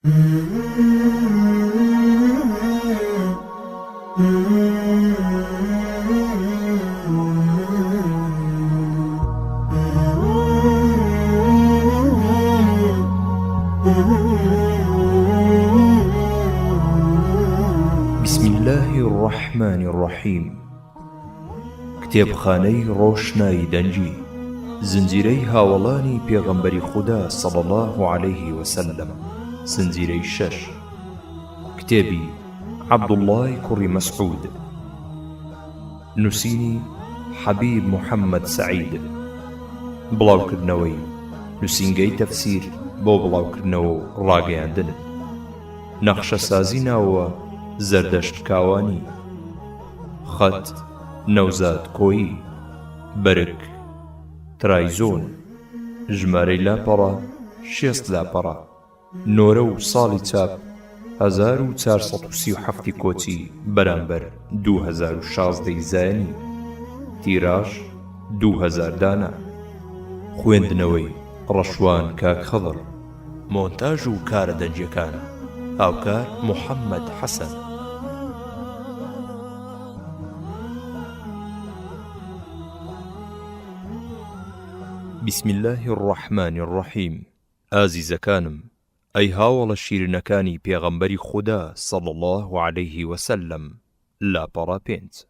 بسم الله الرحمن الرحيم. کتێبخانەی ڕۆشنایی دەنجی زنجیرەی هاوڵانی پێغەمبەری خودا صلی الله عليه وسلم. زنجیرەی 6. کتێبی عەبدوڵڵای کوڕی مەسعود. نووسینی حەبیب محەممەد سەعید. بڵاوکردنەوەی نووسینگەی تەفسیر بۆ بڵاوکردنەوە و ڕاگەیاندن. نەخشەسازی ناوە زەردەشت کاوانی. خەت نەوزاد کۆیی. بەرگ ترایزۆن. ژمارەی لاپەڕە 6 لاپەڕە. نۆرە و ساڵی چاپ 1437 کۆچی بەرامبەر 2016 زایانی. تیراژ 2000 دانە. خوێندنەوەی ڕەشوان کاک خەڵڕ. مۆنتاژ و کارە دەنجیەکان هاوکار محەممەد حەسەن. بسم الله الرحمن الرحيم. ئازیزەکانم، ئەی هاوڵە شیرنەکانی پێغەمبەری خودا صلی الله عليه وسلم. لاپەڕە 5.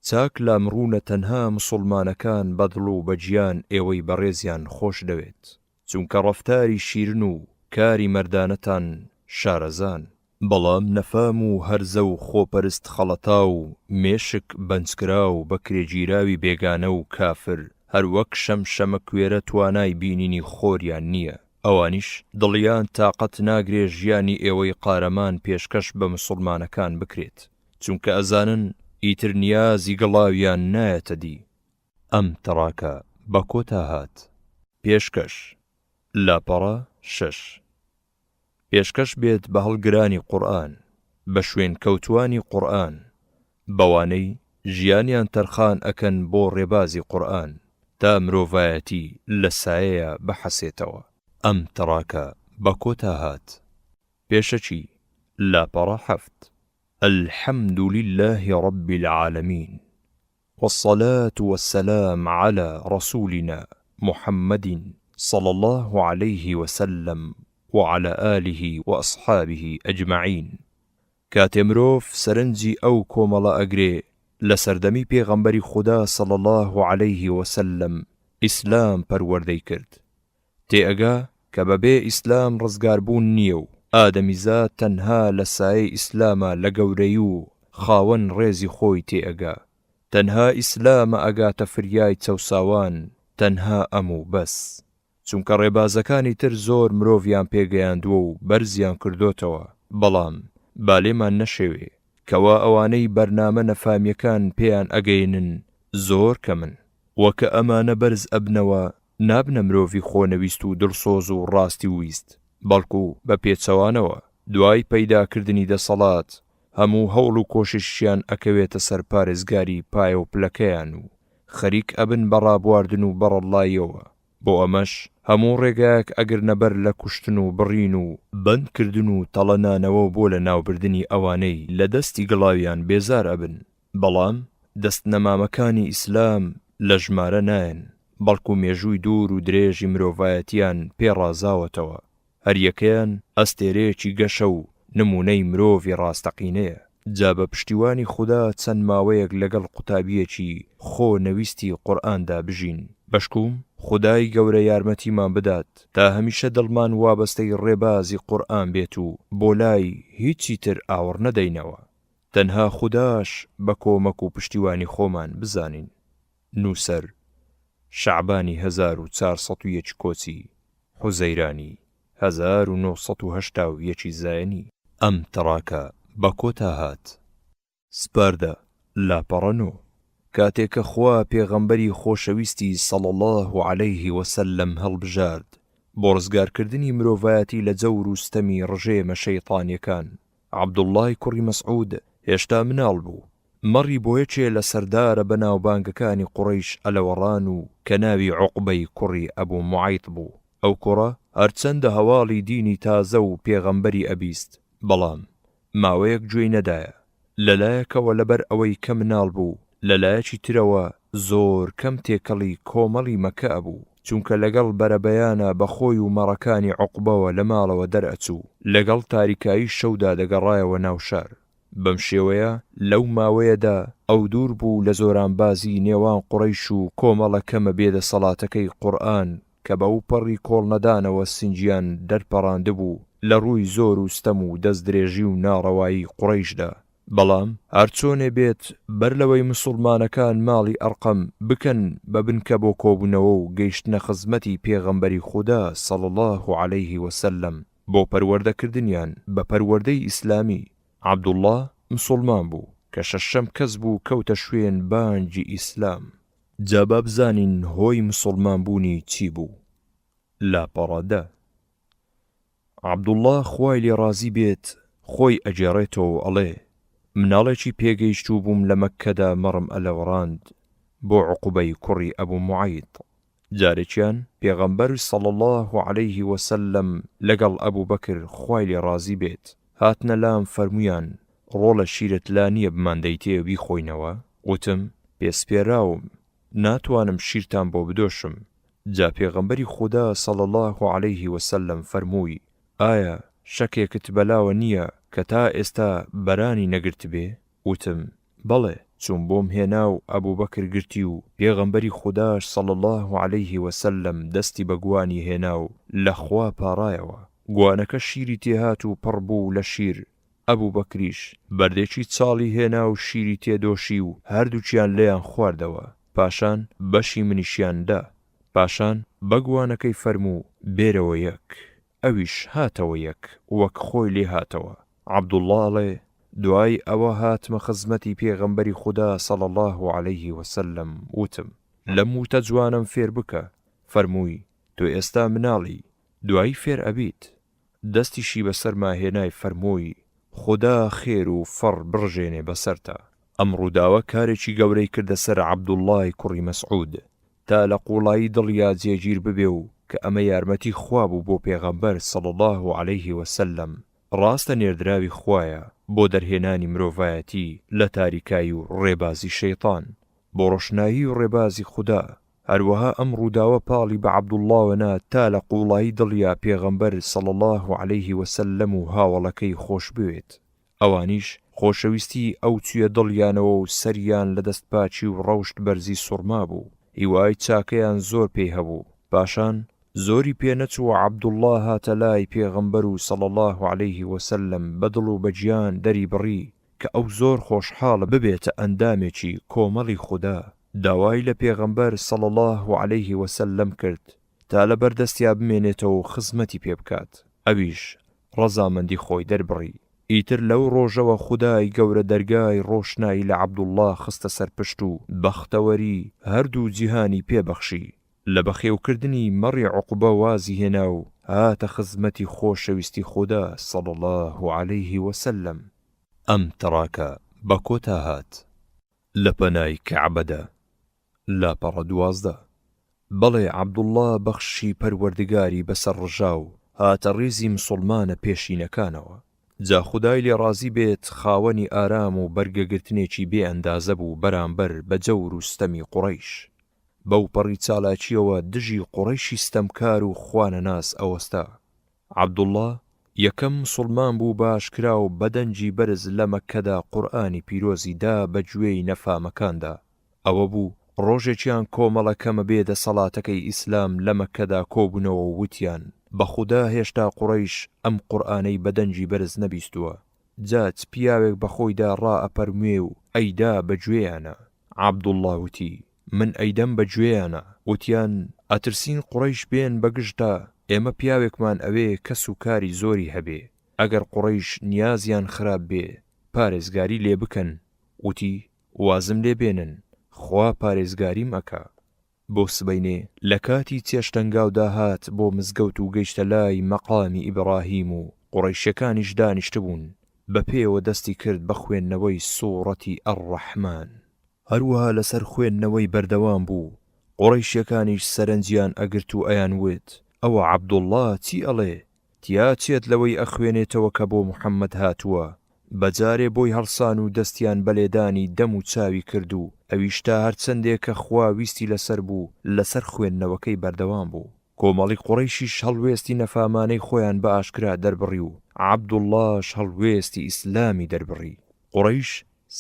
چاک لامڕوونە تەنها مسڵمانەکان بەدڵ و بەجیان ئێوەی بەڕێزیان خۆش دەوێت، چونکە ڕەفتاری شیرن و کاری مەردانەتان شارەزان. بەڵام نەفام و هەرزە و خۆپەرست خەڵەتا و مێشک بەنجکرا و بەکرێگیراوی بێگانە و کافر هەروەک شەمشەمە کوێرە توانای بینینی خۆریان نییە. ئەوانیش دڵیان تاقەت ناگرێ ژیانی ئێوەی قارەمان پێشکەش بە مسڵمانەکان بکرێت، چونکە ئەزانن ئیتر نیازی گەڵاویان نایەتە دی. ئەم تەڕاکە بە کۆتا هات. پێشکەش لاپەڕە 6. پێشکەش بێت بە هەڵگرانی قورئان، بە شوێن کەوتوانی قورئان، بەوانەی ژیانیان تەرخان ئەکەن بۆ ڕێبازی قورئان تا مرۆڤایەتی لە سایەیە بەحەسێتەوە. ئەم تەڕاکە بە کۆتا هات. پێشەچی لاپەڕە 7. الحمد لله رب العالمين والصلاة والسلام على رسولنا محمد صلى الله عليه وسلم وعلى آله وأصحابه أجمعين. كاتمروف سرنجي أو كوملا أجري لسردمي پیغمبری خدا صلى الله عليه وسلم إسلام پروردەی کرد. تێئەگا کە بەبێ ئیسلام ڕزگاربوون نییە و ئادەمیزاد تەنها لە سایەی ئیسلامە لە گەورەی و خاوەن ڕێزی خۆی تێئەگا. تەنها ئیسلامە ئەگاتە فریای چەوساوان، تەنها ئەم و بەس. چونکە ڕێبازەکانی تر زۆر مرۆڤیان پێگەیاندووە و بەرزیان کردوتەوە، بەڵام بالێمان نەشێوێ کەوا ئەوانەی بەرنامە نەفامیەکان پێیان ئەگەینن زۆر کەمن. وەکە ئەمانە بەرز ئەبنەوە نابنە مرۆڤی خۆنەویست و دڵسۆز و ڕاستی ویست، بەڵکو بە پێچەوانەوە دوای پەیداکردنی دەسەڵات هەموو هەوڵ و کۆششیان ئەکەوێتە سەر پارێزگاری پایە و پلەکەیان و خەریک ئەبن بە ڕابواردن و بەڕەڵاییەوە. بۆ ئەمەش هەموو ڕێگایەک ئەگەر نەبەر لە کوشتن و بڕین و بەندکردن و تەڵەنانەوە بۆ لە ناوبردنی ئەوانەی لە دەستی گڵاویان بێزار ئەبن. بەڵام دەست نەمامەکانی ئیسلام لە ژمارە نایەن، بەڵکو مێژووی دوور و درێژی مرۆڤایەتیان پێڕازاوەتەوە. هەریەکەیان ئەستێرەیەکی گەشە و نمونەی مرۆڤی ڕاستەقینەیە. جا بە پشتیوانی خوددا چەند ماوەیەک لەگەڵ قوتابیەکی خۆ نەویستی قورئاندا بژین. بەشکوم خودای گەورە یارمەتیمان بدات تا هەمیشە دڵمان وابەستەی ڕێبازی قورئان بێت و بۆ لای هیچی تر ئاوڕ نەدەینەوە. تەنها خوداش بە کۆمەک و پشتیوانی خۆمان بزانین. نووسەر شەعبانی 1401 کۆچی حوزەیرانی 1981 زایانی. ئەم تەڕاکە بە کۆتا هات. سپاردە لاپەڕە 9. کاتێکە خوا پێغەمبەری خۆشەویستی صلی الله عليه وسلم هەڵبژارد بۆ ڕزگارکردنی مرۆڤایەتی لە جەور و ستەمی ڕژێمە شەیطانیەکان، عەبدوڵڵای کوڕی مەسعود هێشتا مناڵ بوو. مەڕی بۆ یەکێ لە سەردارە بەناوبانگەکانی قوڕەیش ئەلەوەڕان و کە ناوی عوقبەی کوڕی ئەبوو موعەیط بوو. ئەو کوڕە هەرچەندە هەواڵی دینی تازە و پێغەمبەری ئەبیست، بەڵام ماوەیەک گوێی نەدایە. لەلایەکەوە لەبەر ئەوەی کە مناڵ بوو، لەلایەکی ترەوە زۆر کەم تێکەڵی کۆمەڵی مەکە ئەبوو، چونکە لەگەڵ بەرەبەیانە بەخۆی و مەڕەکانی عوقبەوە لە ماڵەوە دەرئەچوو، لەگەڵ تاریکایی شەودا دەگەڕایەوە ناو شار. بەم شێوەیە لەو ماوەیەدا ئەو دوور بوو لە زۆرانبازی نێوان قوڕەیش و کۆمەڵە کەمە بێدەسەڵاتەکەی قورئان کە بەو پەڕی کۆڵنەدانەوە سنجیان دەرپەڕاندبوو لە ڕووی زۆر و ستەم و دەست درێژی و ناڕەوایی قوڕەیشدا. بەڵام هەرچۆنێ بێت بەر لەوەی مسڵمانەکان ماڵی ئەرقەم بکەن بە بنکە بۆ کۆبوونەوە و گەیشتنە خزمەتی پێغەمبەری خودا صلی الله عليه وسلم بۆ پەروەردەکردنیان بە پەروەردەی ئیسلامی، عەبدوڵڵاه مسڵمان بوو کە شەشەم کەس بوو کەوتە شوێن بانگی ئیسلام. جا با بزانین هۆی مسڵمان بوونی چی بوو. لاپەڕەدە عەبدوڵڵاه خوای لێ ڕازی بێت خۆی ئەجێڕێتەوە ئەڵێ مناڵێکی پێگەیشتوو بووم لە مەککەدا مەڕم ئەلەوڕاند بۆ عوقبەی کوڕی ئەبوو موعەیط. جارێکیان پێغەمبەر صلی الله عليه وسلم لەگەڵ ئەبوو بەکر خوای لێ ڕازی بێت هاتنە لام فەرمویان ڕۆڵە شیرت لا نییە بماندەیتێ بیخۆینەوە؟ وتم پێسپێراوم، ناتوانم شیرتان بۆ بدۆشم. جا پێغەمبەری خودا صلی الله عليه وسلم فەرمووی ئایا شەکێکت بەلاوە نییە کە تا ئێستا بەرانی نەگرت بێ؟ وتم بەڵێ، چون بۆم هێنا و ئەبوو بەکر گرتی و پێغەمبەری خوداش صلی الله عليه وسلم دەستی بە گوانی هێنا و لەخوا پاڕایەوە. گوانەکە شیری تێهات و پڕ بوو لە شیر. ئەبوو بەکریش بەردێکی چاڵی هێنا و شیری تێدۆشی و هەردووچیان لێیان خواردەوە. پاشان بەشی منیشیان دا. پاشان بە گوانەکەی فەرموو بێرەوە یەک. ئەویش هاتەوە یەک وەک خۆی لێ هاتەوە. عەبدوڵڵاڵێ دوای ئەوە هاتمە خزمەتی پێغەمبەری خودا صلی الله عليه وسلم. وتم لەم وتە جوانم فێر بکە. فەرمووی تۆ ئێستا مناڵی، دوایی فێر ئەبیت. دەستیشی بەسەرما هێنای فەرمووی خودا خێر و فەڕ بڕژێنێ بەسەرتا. ئەم ڕووداوە کارێکی گەورەی کردە سەر عەبدوڵڵای کوڕی مەسعود تا لە قوڵایی دڵیا جێگیر ببێ و کە ئەمە یارمەتی خوا بوو بۆ پێغەمبەر صلی الله عليه وسلم. ڕاستە نێردراوی خوایە بۆ دەرهێنانی مرۆڤایەتی لە تاریکایی و ڕێبازی شەیطان بۆ ڕۆشنایی و ڕێبازی خودا. هەروەها ئەم ڕووداوە پاڵی بە عەبدوڵڵاوەنا تا لە قوڵایی دڵیا پێغەمبەر صلی الله عليه وسلم و هاوڵەکەی خۆش بوێت. ئەوانیش خۆشەویستی ئەو چویە دڵیانەوە و سەریان لە دەستپاچی و ڕەوشت بەرزی سوڕما بوو. هیوای چاکەیان زۆر پێی هەبوو. پاشان زۆری پێنەچووە عەبدوڵڵاه هاتە لای پێغەمبەر و صلی الله عليه وسلم بەدڵ و بەجیان دەری بڕی کە ئەو زۆر خۆشحاڵە ببێتە ئەندامێکی کۆمەڵی خودا. داوای لە پێغەمبەر صلی الله عليه وسلم کرد تا لە بەردەستیا بمێنێتەوە و خزمەتی پێ بکات. ئەویش ڕەزامەندی خۆی دەربڕی. ئیتر لەو ڕۆژەوە خودای گەورە دەرگای ڕۆشنایی لە عەبدوڵڵاه خستە سەرپشت و بەختەوەری هەردوو جیهانی پێبەخشی. لە بەخێوکردنی مەڕی عوقبە وازی هێنا و هاتە خزمەتی خۆشەویستی خودا صلی الله عليه وسلم. ئەم تەڕاکە بە کۆتا هات لە پەنای کەعبەدا. لاپەڕە 12 بەڵێ عەبدوڵڵاه بەخشی پەروەردگاری بەسەر ڕژا و هاتە ڕێزی مسڵمانە پێشینەکانەوە. جا خودای لێ ڕازی بێت خاوەنی ئارام و بەرگەگرتنێکی بێ ئەندازە بوو بەرامبەر بە جەور و ستەمی قوڕەیش. بەو پەڕی چالاکیەوە دژی قوڕەیشی ستەمکار و خوانەناس ئەوەستا. عەبدوڵڵاه یەکەم مسڵمان بوو باشکرا و بەدەنجی بەرز لە مەککەدا قورئانی پیرۆزی دا بە گوێی نەفامەکاندا. ئەوە بوو ڕۆژێکیان کۆمەڵەکەمە بێدەسەڵاتەکەی ئیسلام لە مەککەدا کۆبوونەوە وتیان بە خودا هێشتا قوڕەیش ئەم قورئانەی بەدەنجی بەرز نەبیستووە. جات پیاوێک بەخۆیدا ڕائەپەرموێ و ئەیدا بەگوێیانە. عەبدوڵڵاه وتی من ئەیدەم بەگوێیانە. وتیان ئەترسین قوڕەیش بێن بەگژتا، ئێمە پیاوێکمان ئەوێ کەس و کاری زۆری هەبێ، ئەگەر قوڕەیش نیازیان خراپ بێ پارێزگاری لێ بکەن. وتی وازم لێ بێنن، خوا پارێزگاریم ئەکا. بۆ سبەینێ لە کاتی چێشتەنگاودا هات بۆ مزگەوت و گەیشتە لای مەقامی ئیبراهیم و قوڕەیشەکانیش دانیشتبوون بە پێوە دەستی کرد بە خوێندنەوەی سوورەتی ئەڕەحمان. هەروەها لەسەر خوێندنەوەی بەردەوام بوو. قوڕەیشیەکانیش سەرنجیان ئەگرت و ئەیان وت ئەوە عەبدوڵڵا چی ئەڵێ؟ تیا چێت لەوەی ئەخوێنێتەوە کە بۆ محەممەد هاتووە. بەجارێ بۆی هەڵسان و دەستیان بەلێدانی دەم و چاوی کرد و ئەویشتا هەرچەندێک کە خوا ویستی لەسەر بوو لەسەر خوێندنەوەکەی بەردەوام بوو. کۆمەڵی قوڕەیشیش هەڵوێستی نەفامانەی خۆیان بە ئاشکرا دەربڕی و عەبدوڵڵاش هەڵوێستی ئیسلامی دەربڕی. قوڕەیش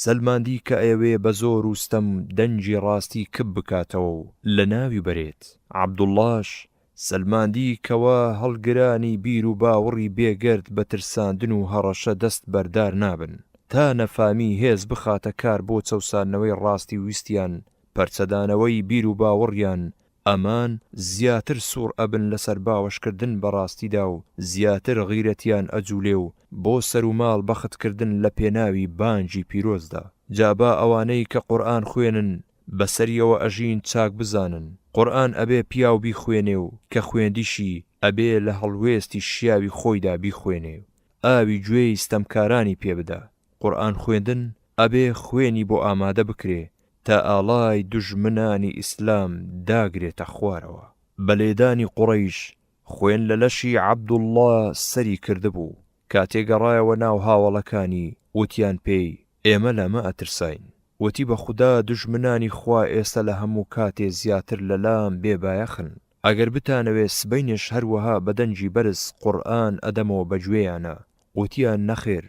سەلماندی کە ئەوێ بە زۆر وستەم دەنجی ڕاستی کب بکاتەوە و لە ناوی بەرێت. عەبدوڵڵاش سەلماندی کەوا هەڵگرانی بیر و باوەڕی بێگرد بە ترساندن و هەڕەشە دەست بەردار نابن تا نەفامی هێز بخاتە کار بۆ چەوسانەوەی ڕاستی ویستیان پەرچەدانەوەی بیر و باوەڕیان. ئەمان زیاتر سوور ئەبن لەسەر باوەشکردن بەڕاستیدا و زیاتر غیرەتیان ئەجوولێ و بۆ سەر و ماڵ بەختکردن لە پێناوی بانجی پیرۆزدا. جابا ئەوانەی کە قورئان خوێنن بەسەریەوە ئەژین چاک بزانن قورئان ئەبێ پیاو بیخوێنێ و کە خوێندیشی ئەبێ لە هەڵوێستی شیاوی خۆیدا بیخوێنێ و ئاوی گوێی ستەمکارانی پێبدا. قورئان خوێندن ئەبێ خوێنی بۆ ئامادە بکرێ تا ئاڵای دوژمنانی ئیسلام داگرێتە خوارەوە. بەلێدانی قوڕەیش خوێن لە لەشی عەبدوڵڵا سەری کردبوو. کاتێک گەڕایەوە ناو هاوڵەکانی وتیان پێی ئێمە لەمە ئەترساین. وتی بە خودا دوژمنانی خوا ئێستا لە هەموو کاتێ زیاتر لە لام بێبایەخن. ئەگەر بتانەوێ سبەینش هەروەها بەدەنجی بەرز قورئان ئەدەمەوە بەگوێیانە. وتیان نەخێر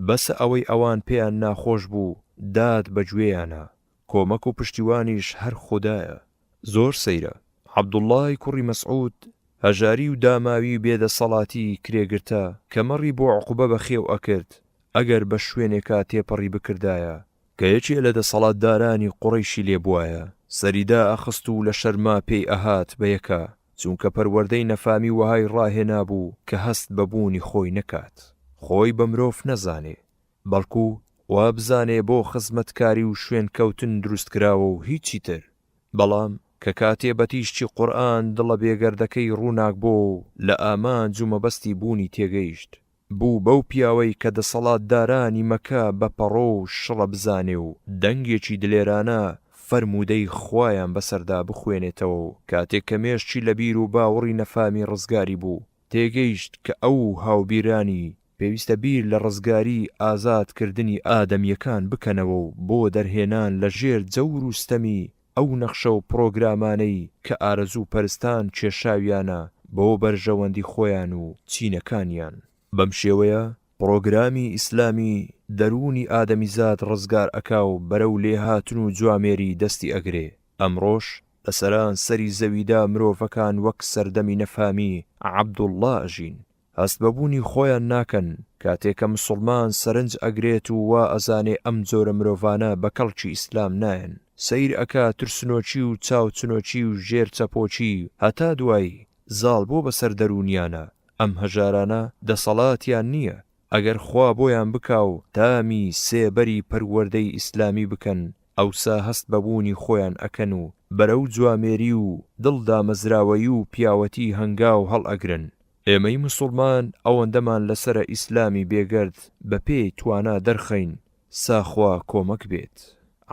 بەسە ئەوەی ئەوان پێیان ناخۆش بوو داد بەگوێیانە. کۆمەک و پشتیوانیش هەر خودایە. زۆر سەیرە. عەبدوڵڵای کوڕی مەسعود هەژاری و داماوی بێدەسەڵاتی کرێگرتە کە مەڕی بۆ عوقوبە بەخێو ئەکرد ئەگەر بە شوێنێکا تێپەڕی بکردایە کە یەکێ لە دەسەڵاتدارانی قوڕەیشی لێبوایە. سەریدا ئەخست و لە شەرما پێی ئەهات بە یەکە چونکە پەروەردەی نەفامی وهای ڕاهێنا بوو کە هەست بەبوونی خۆی نەکات. خۆی بە مرۆڤ نەزانێ بەڵکو وا بزانێ بۆ خزمەتکاری و شوێن کەوتن دروست کراوە و هیچی تر. بەڵام کە کاتێ بەتیشتی قورئان دڵە بێگەردەکەی ڕووناک بۆ لە ئامان جومەبەستی بوونی تێگەیشت بوو بەو پیاوەی کە دەسەڵاتدارانی مەکە بەپەڕۆ و شڕە بزانێ و دەنگێکی دلێرانە فەرموودەی خوایان بەسەردا بخوێنێتەوە و کاتێک کە مێشتی لە بیر و باوەڕی نەفامی ڕزگاری بوو تێگەیشت کە ئەو هاوبیرانی پێویستە بیر لە ڕزگاری ئازادکردنی ئادەمیەکان بکەنەوە و بۆ دەرهێنان لە ژێر جەور و ستەمی ئەو نەخشە و پرۆگرامانەی کە ئارەزوو پەرستان کێشاویانە بۆ بەرژەوەندی خۆیان و چینەکانیان. بەم شێوەیە پرۆگرامی ئیسلامی دەرونی ئادەمیزاد ڕزگار ئەکا و بەرەو لێهاتن و جوامێری دەستی ئەگرێ. ئەمڕۆژ لەسەران سەری زەویدا مرۆڤەکان وەک سەردەمی نەفامی عەبدوڵڵا ئەژین. هەست بەبوونی خۆیان ناکەن کاتێکە مسڵمان سەرنج ئەگرێت و وا ئەزانێ ئەم جۆرە مرۆڤانە بە کەڵکی ئیسلام نایەن. سەیر ئەکا ترسنۆچی و چاوچنۆچی و ژێر چەپۆچی هەتا دوایی زاڵ بۆ بەسەر دەرونیانە. ئەم هەژارانە دەسەڵاتیان نییە ئەگەر خوا بۆیان بکاو تامی سێبەری پەروەردەی ئیسلامی بکەن ئەوسا هەست بەبوونی خۆیان ئەکەن و بەرەو جوامێری و دڵدامەزراوەی و پیاوەتی هەنگاو هەڵ ئەگرن. ئێمەی مسڵمان ئەوەندەمان لەسرە ئیسلامی بێگەرد بە پێی توانا دەرخەین ساخوا کۆمەک بێت.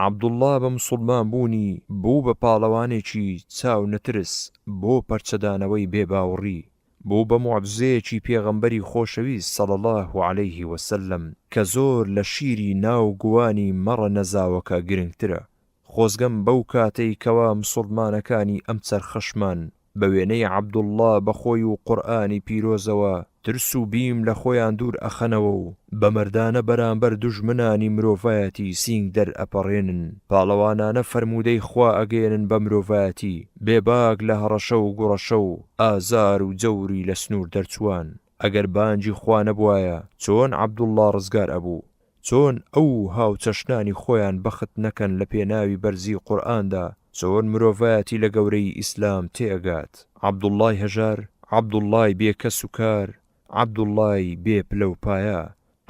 عەبدوڵڵا بە مسڵمان بوونی بوو بە پاڵەوانێکی چاو نەترس بۆ پەرچەدانەوەی بێباوەڕی بوو بە موعجزەیەکی پێغەمبەری خۆشەویست صلی الله علیه وسلم کە زۆر لە شیری ناو گوانی مەڕە نەزاوەکە گرنگترە. خۆزگەم بەو کاتەی کەوا مسڵمانەکانی ئەم چەرخەشمان بە وێنەی عەبدوڵڵا بەخۆی و قورئانی پیرۆزەوە ترس و بیم لە خۆیان دوور ئەخەنەوە و بە مەردانە بەرامبەر دوژمنانی مرۆڤایەتی سینگ دەرئەپەڕێنن. پاڵەوانانە فەرموودەی خوا ئەگەێنن بە مرۆڤایەتی بێباک لە هەڕەشە و گوڕەشە و ئازار و جەوری لە سنوور دەرچوان. ئەگەر بانجی خوا نەبوایە چۆن عەبدوڵڵا ڕزگار ئەبوو؟ چۆن ئەو هاوچەشنانی خۆیان بەخت نەکەن لە پێناوی بەرزی قورئاندا؟ چۆن مرۆڤایەتی لە گەورەی ئیسلام تێئەگات؟ عەبدوڵڵای هەژار، عەبدوڵڵای بێکەس و کار، عەبدوڵڵای بێ پلە و پایە،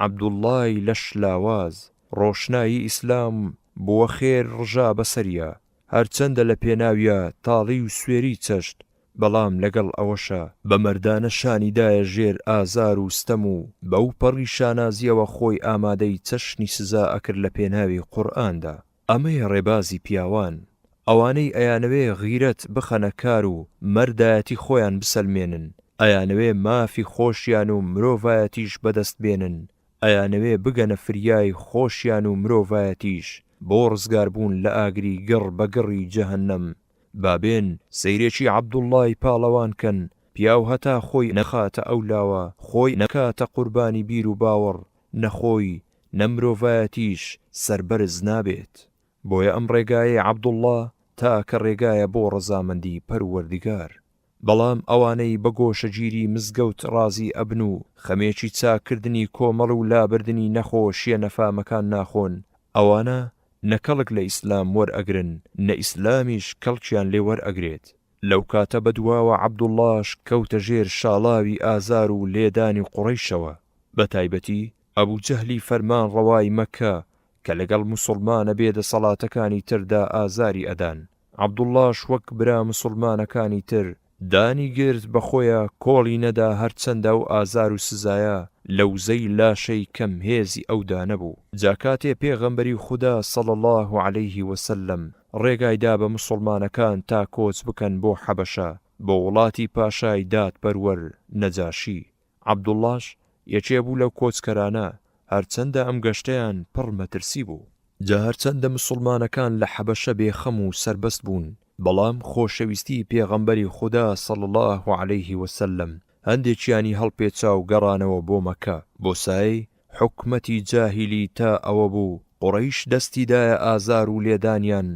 عەبدوڵڵای لەش لاواز. ڕۆشنایی ئیسلام بووە خێر ڕژا بەسەریە هەرچەندە لە پێناویە تاڵی و سوێری چەشت بەڵام لەگەڵ ئەوەشە بە مەردانە شانیدایە ژێر ئازار و ستەم و بەو پەڕی شانازیەوە خۆی ئامادەی چەشنی سزا ئەکرد لە پێناوی قورئاندا. ئەمەیە ڕێبازی پیاوان، ئەوانەی ئەیانەوێ غیرەت بخەنە کار و مەردایەتی خۆیان بسەلمێنن، ئەیانەوێ مافی خۆشیان و مرۆڤایەتیش بەدەست بێنن، ئەیانەوێ بگەنە فریای خۆشیان و مرۆڤایەتیش بۆ ڕزگاربوون لە ئاگری گڕ بە گڕی جەهەنەم. بابێن سەیرێکی عەبدوڵڵای پاڵەوانکەن، پیاو هەتا خۆی نەخاتە ئەولاوە، خۆی نەکاتە قوربانی بیر و باوەڕ، نەخۆی نەمرۆڤایەتیش سەربەرز نابێت. بۆیە ئەم ڕێگایە عەبدوڵڵا تاکە ڕێگایە بۆ ڕەزامەندی پەروەردیگار. بەڵام ئەوانەی بە گۆشەگیری مزگەوت ڕازی ئەبن و خەمێکی چاکردنی کۆمەڵ و لابردنی نەخۆشیە نەفامەکان ناخۆن، ئەوانە نەکەڵک لە ئیسلام وەرئەگرن، نە ئیسلامیش کەڵکیان لێ وەرئەگرێت. لەو کاتە بەدواوە عەبدوڵڵاش کەوتە ژێر شاڵاوی ئازار و لێدانی قوڕەیشەوە، بە تایبەتی ئەبوجەهلی فەرمان ڕەوای مەککە کە لەگەڵ موسڵمانە بێدەسەڵاتەکانی تردا ئازاری ئەدان. عەبدوڵڵاش وەک برا موسڵمانەکانی تر دانی گرت بە خۆیان کۆڵی نەدا، هەرچەندە و ئازار و سزایە لە وزەی لاشەی کەم هێزی ئەودا نەبوو. جا کاتێ پێغەمبەری خودا صلی الله عەلەیه وسلم ڕێگایدا بە موسڵمانەکان تا کۆچ بکەن بۆ حەبەشە، بۆ وڵاتی پاشای دادپەروەر نەجاشی. عەبدوڵڵاش یەکێ بوو لەو کۆچکەرانە، هەرچەندە ئەم گەشتەیان پڕ مەترسی بوو. جا هەرچەندە موسڵمانەکان لە حەبەشە بێخەم و سەربەست بوون، بەڵام خۆشەویستی پێغەمبەری خودا صلی الله عەلەیه وسلم هەندێکیانی هەڵپێچا و گەڕانەوە بۆ مەکە، بۆ سایەی حکومەتی جاهیلی تا ئەوە بوو قوڕەیش دەستیدایە ئازار و لێدانیان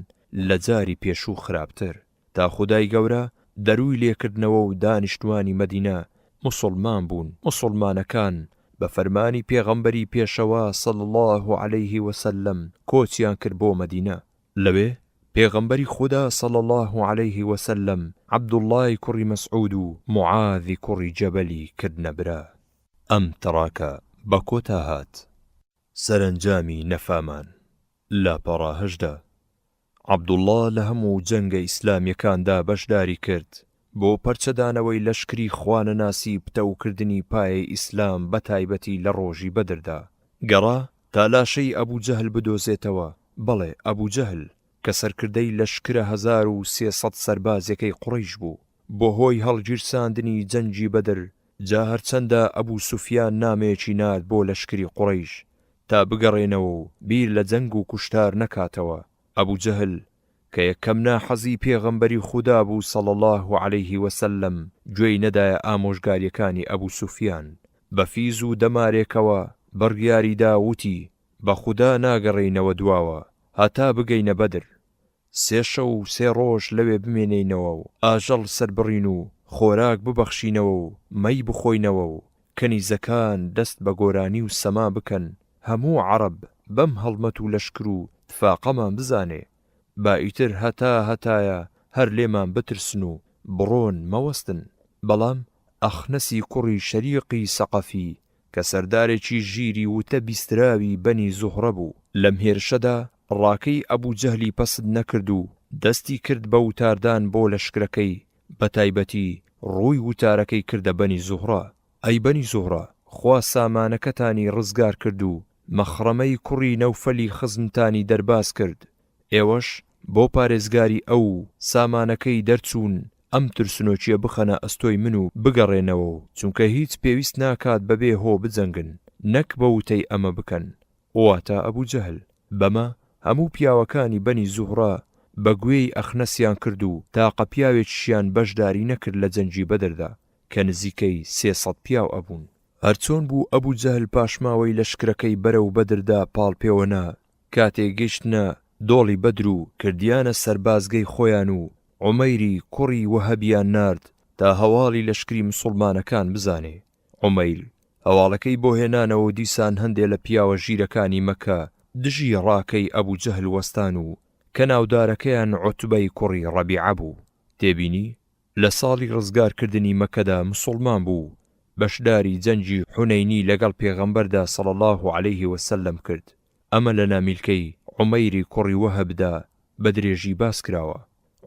لە جاری پێشوو خراپتر، تا خودای گەورە دەروی لێکردنەوە و دانیشتوانی مەدینە موسڵمان بوون. موسڵمانەکان بە فەرمانی پێغەمبەری پێشەوە صلی الله عەلەیه وسلم کۆچیان کرد بۆ مەدینە. لەوێ پێغەمبەری خودا صلی الله عەلەیه وسلم عەبدوڵڵای کوڕی مەسعود و موعاذی کوڕی جەبەلی کردنە برا. ئەم تەڕاکە بە کۆتا هات. سەرنجامی نەفامان. لاپەڕا 18 عەبدوڵڵا لە هەموو جەنگە ئیسلامیەکاندا بەشداری کرد بۆ پەرچەدانەوەی لەشکری خوانەناسی پتەوکردنی پایەی ئیسلام، بە تایبەتی لە ڕۆژی بەدردا. گەڕا تا لاشەی ئەبوجەهل بدۆزێتەوە. بەڵێ ئەبوجەهل کە سەرکردەی لەشکرە 1300 سەربازەکەی قوڕەیش بوو بۆ هۆی هەڵگیرساندنی جەنگی بەدر. جا هەرچەندە ئەبوو سوفیان نامەیەکی نارد بۆ لەشکری قوڕەیش تا بگەڕێنەوە و بیر لە جەنگ و کوشتار نەکاتەوە. ئەبوجەهل کە یەکەم ناحەزی پێغەمبەری خودا بوو صلی الله عەلەیه وسلم گوێی نەدایە ئامۆژگاریەکانی ئەبوو سوفیان. بە فیز و دەمارێکەوە بڕیاریدا وتی بە خودا ناگەڕێینەوە دواوە هەتا بگەینە بەدر، 3 شەو و 3 ڕۆژ لەوێ بمێنینەوە و ئاژەڵ سەربڕین و خۆراک ببەخشینەوە و مەی بخۆینەوە و کەنیزەکان دەست بە گۆرانی و سەما بکەن، هەموو عەرەب بەم هەڵمەت و لەشکر و تفاقەمان بزانێ، با ئیتر هەتایە هەر لێمان بترسن و بڕۆن مەوەستن. بەڵام ئەخنەسی کوڕی شەریقی سەقەفی کە سەردارێکی ژیری وتە بیستراوی بەنی زوهرە بوو، لەم هێرشەدا ڕاکەی ئەبوجەهلی پەسد نەکرد و دەستی کرد بە وتاردان بۆ لەشکرەکەی، بە تایبەتی ڕووی وتارەکەی کردە بەنی زوهرە. ئەی بەنی زوهرە، خوا سامانەکەتانی ڕزگار کرد و مەخڕەمەی کوڕی نەوفەلی خزمتانی دەرباز کرد، ئێوەش بۆ پارێزگاری ئەو سامانەکەی دەرچوون ئەم ترسنۆچیە بخەنە ئەستۆی من و بگەڕێنەوە، چونکە هیچ پێویست ناکات بەبێ هۆ بجەنگن، نەک بە وتەی ئەمە بکەن. واتە ئەبوجەهل بەمە هەموو پیاوەکانی بەنی زوهرە بە گوێی ئەخنەسیان کرد و تاقە پیاوێکیشیان بەشداری نەکرد لە جەنگی بەدردا کە نزیکەی 300 پیاو ئەبوون. هەرچۆن بوو ئەبوجەهل پاشماوەی لەشکرەکەی بەرەو بەدردا پاڵپێوەنا، کاتێک گەیشتنە دۆڵی بەدر و کردیانە سەربازگەی خۆیان و عومەیری کوڕی وەهەبیان نارد تا هەواڵی لەشکری موسڵمانەکان بزانێ. عومەیر هەواڵەکەی بۆ هێنانەوە و دیسان هەندێ لە پیاوە ژیرەکانی مەکە دژی ڕاکەی ئەبوجەهل وەستان و کە ناودارەکەیان عوتبەی کوڕی ڕەبیعە بوو. تێبینی لە ساڵی ڕزگارکردنی مەکەدا موسڵمان بوو، بەشداری جەنگی حونەینی لەگەڵ پێغەمبەردا صلی الله عەلەیه وسلم کرد. ئەمە لە نامیلکەی عومەیری کوڕی وەهەبدا بە درێژی باس کراوە.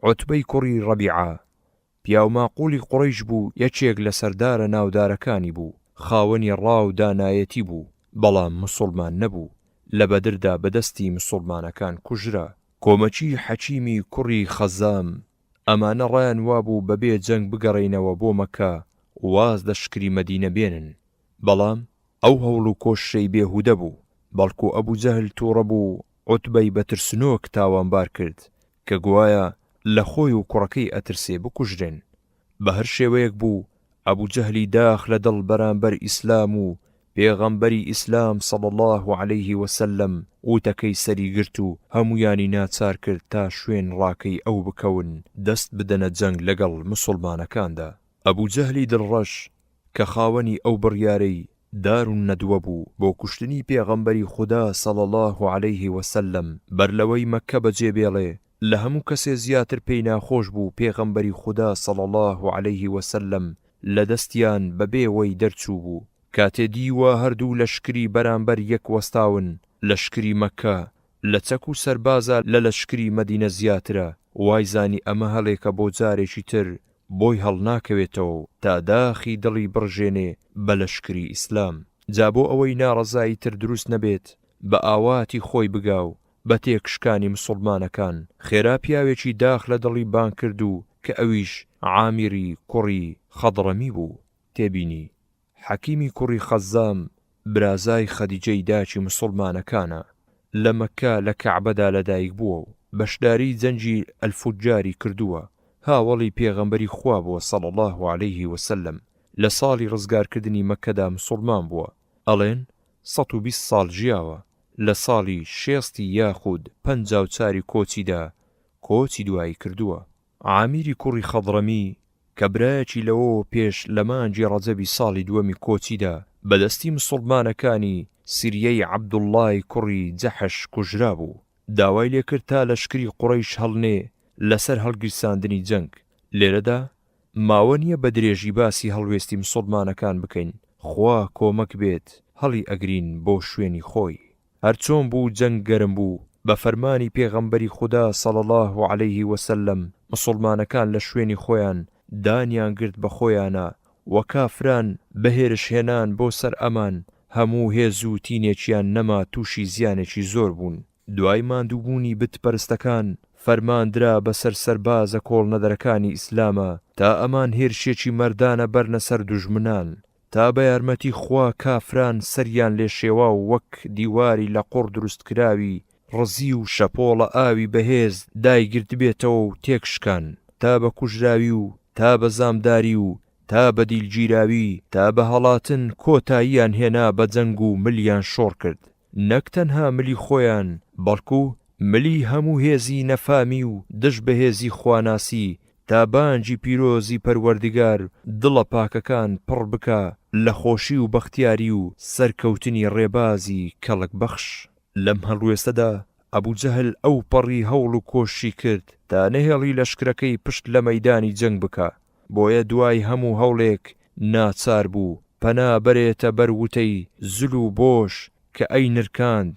عوتبەی کوڕی ڕەبیعە پیاو ماقوڵی قوڕەیش بوو، یەکێک لە سەردارە ناودارەکانی بوو، خاوەنی ڕاو دانایەتی بوو، بەڵام موسڵمان نەبوو. لە بەدردا بەدەستی موسڵمانەکان کوژرا. کۆمەچی حەکیمی کوڕی خەزام ئەمانە ڕایان وابوو بەبێ جەنگ بگەڕێنەوە بۆ مەکە واز لە شکری مەدینە بێنن، بەڵام ئەو هەوڵ و کۆششەی بێهودە بوو، بەڵکو ئەبوو جەهل تووڕە بوو عوتبەی بە ترسنۆک تاوانبار کرد کە گوایە لە خۆی و کوڕەکەی ئەترسێ بکوژرێن. بە هەر شێوەیەک بوو ئەبوو جەهلی داخ لە دڵ بەرامبەر ئیسلام و پێغەمبەری ئیسلام صلی الله عليه وسلم وتەکەی سەری گرت و هەمویانی ناچار کرد تا شوێن ڕاکەی ئەو بکەون دەست بدەنە جەنگ لەگەڵ مسڵمانەکاندا. ئەبوو جەهلی دڵڕەش کە خاوەنی ئەو بڕیارەی دار و نەدووە بوو بۆ کوشتنی پێغەمبەری خودا صلی الله عليه وسلم بەرلەوەی مەککە بەجێبێڵێ لە هەموو کەسێ زیاتر پێی ناخۆش بوو پێغەمبەری خودا صلی الله عليه وسلم لە دەستیان بەبێوەی دەرچوو بوو. کاتێ دیوە هەردوو لەشکری بەرامبەر یەک وەستاون، لەشکری مەکە لە چەک و سەربازە لە لەشکری مەدینە زیاترە، وای زانی ئەمە هەڵێکە بۆ جارێکی تر بۆی هەڵناکەوێتەوە تا داخی دڵی بڕژێنێ بە لەشکری ئیسلام. جا بۆ ئەوەی ناڕەزایی تر دروست نەبێت بە ئاواتی خۆی بگاو بە تێکشکانی مسڵمانەکان، خێرا پیاوێکی داخ لە دڵی بان کرد و کە ئەویش عامیری کوڕی خەضڕەمی بوو. تێبینی حەکیمی کوڕی خەزام برازای خەدیجەی داچی مسڵمانەکانە، لە مەککە لە کەعبەدا لەدایک بووە و بەشداری جەنجی ئەلفوجاری کردووە، هاوڵی پێغەمبەری خوا بووە صلی الله عليه وسلم. لە ساڵی ڕزگارکردنی مەککەدا مسڵمان بووە، ئەڵێن 120 ساڵ ژیاوە. لە ساڵی 60 یاخود 54 کۆچیدا کۆچی دوایی کردووە. عامیری کوڕی خەضڕەمی کە برایەکی لەوە پێش لە مانجی ڕەجەبی ساڵی دووەمی کۆچیدا بەدەستی مسڵمانەکانی سیریەی عەبدوڵڵای کوڕی جەحش کوژرا بوو، داوای لێکرد تا لەشکری قوڕەیش هەڵنێ لەسەر هەڵگیرساندنی جەنگ. لێرەدا ماوە نییە بە درێژی باسی هەڵوێستی مسڵمانەکان بکەین، خوا کۆمەک بێت هەڵی ئەگرین بۆ شوێنی خۆی. هەرچۆن بوو جەنگ گەرم بوو، بە فەرمانی پێغەمبەری خودا صلی الله عليه وسلم مسڵمانەکان لە شوێنی خۆیان دانیان گرت بە خۆیانە وە کافران بەهێرش هێنان بۆ سەر ئەمان، هەموو هێز و تینێکیان نەما تووشی زیانێکی زۆر بوون. دوای ماندووبوونی بتپەرستەکان فەرماندرا بەسەر سەربازە کۆڵنەدەرەکانی ئیسلامە تا ئەمان هێرشێکی مەردانە بەرنە سەر دوژمنان، تا بە یارمەتی خوا کافران سەریان لێ شێوا و وەک دیواری لە قوڕ دروست کراوی ڕزی و شەپۆڵە ئاوی بەهێز دایگرت بێتەوە و تێکشکان، تا بە کوژراوی و تا بە زامداری و تا بە دیلگیراوی تا بە هەڵاتن کۆتاییان هێنا بە جەنگ و ملیان شۆڕ کرد، نەک تەنها ملی خۆیان بەڵکو ملی هەموو هێزی نەفامی و دژ بە هێزی خواناسی، تا بانجی پیرۆزی پەروەردگار دڵە پاکەکان پڕ بکە لە خۆشی و بەختیاری و سەرکەوتنی ڕێبازی کەڵک بەخش. لەم هەڵوێستەدا ئەبوو جەهل ئەو پەڕی هەوڵ و کۆشی کرد تا نەهێڵی لەشکرەکەی پشت لە مەیدانی جەنگ بکە، بۆیە دوای هەموو هەوڵێک ناچار بوو پەنا بەرێتە بەروتەی زول و بۆش کە ئەی نرکاند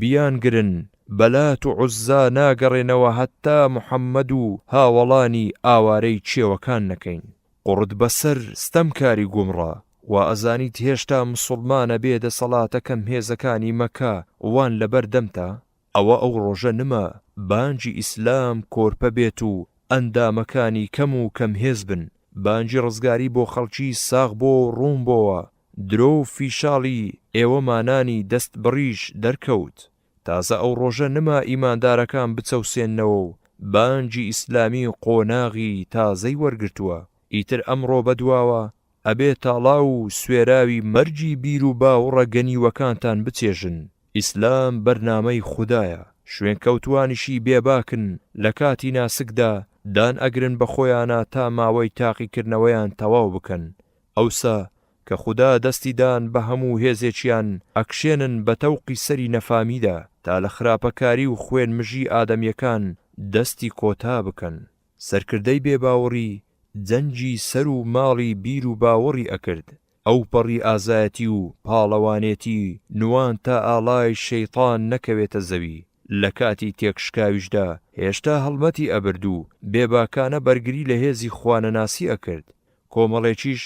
بیانگرن بەلات و عوزا ناگەڕێنەوە هەتا محەممەد و هاوەڵانی ئاوارەی چێوەکان نەکەین. قوڕت بەسەر ستەمکاری گومڕە و ئەزانیت هێشتا مسڵمانە بێ دەسەڵاتەکەم هێزەکانی مەکە وان لەبەر دەمتە، ئەوە ئەو ڕۆژە نما بانجی ئیسلام کۆرپە بێت و ئەندامەکانی کەم و کەم هێز بن، بانجی ڕزگاری بۆ خەڵکی ساغ بۆ ڕوون بۆوە، درۆ و فیشاڵی ئێوە مانانی دەست بڕیش دەرکەوت. تازە ئەو ڕۆژە نما ئیماندارەکان بچەوسێننەوە و بانجی ئیسلامی قۆناغی تازەی وەرگرتووە. ئیتر ئەمڕۆ بەدواوە ئەبێ تاڵاو و سوێراوی مەرجی بیر و باوڕە گەنیوەکانتان بچێژن. ئیسلام بەرنامەی خودایە، شوێن کەوتوانیشی بێباکن لە کاتی ناسکدا دان ئەگرن بە خۆیانە تا ماوەی تاقیکردنەوەیان تەواو بکەن. ئەوسا کە خوددا دەستی دان بە هەموو هێزێکیان ئەکشێنن بە تەوقی سەری نەفامیدا تا لە خراپەکاری و خوێن مژی ئادەمیەکان دەستی کۆتا بکەن. سەرکردەی بێباوەڕی جەنجی سەر و ماڵی بیر و باوەڕی ئەکرد، ئەو پەڕی ئازایەتی و پاڵەوانێتی نوان تا ئاڵای شەیطان نەکەوێتە زەوی. لە کاتی تێکشکاویشدا هێشتا هەڵمەتی ئەبرد و بێباکانە بەرگری لە هێزی خوانەناسی ئەکرد. کۆمەڵێکیش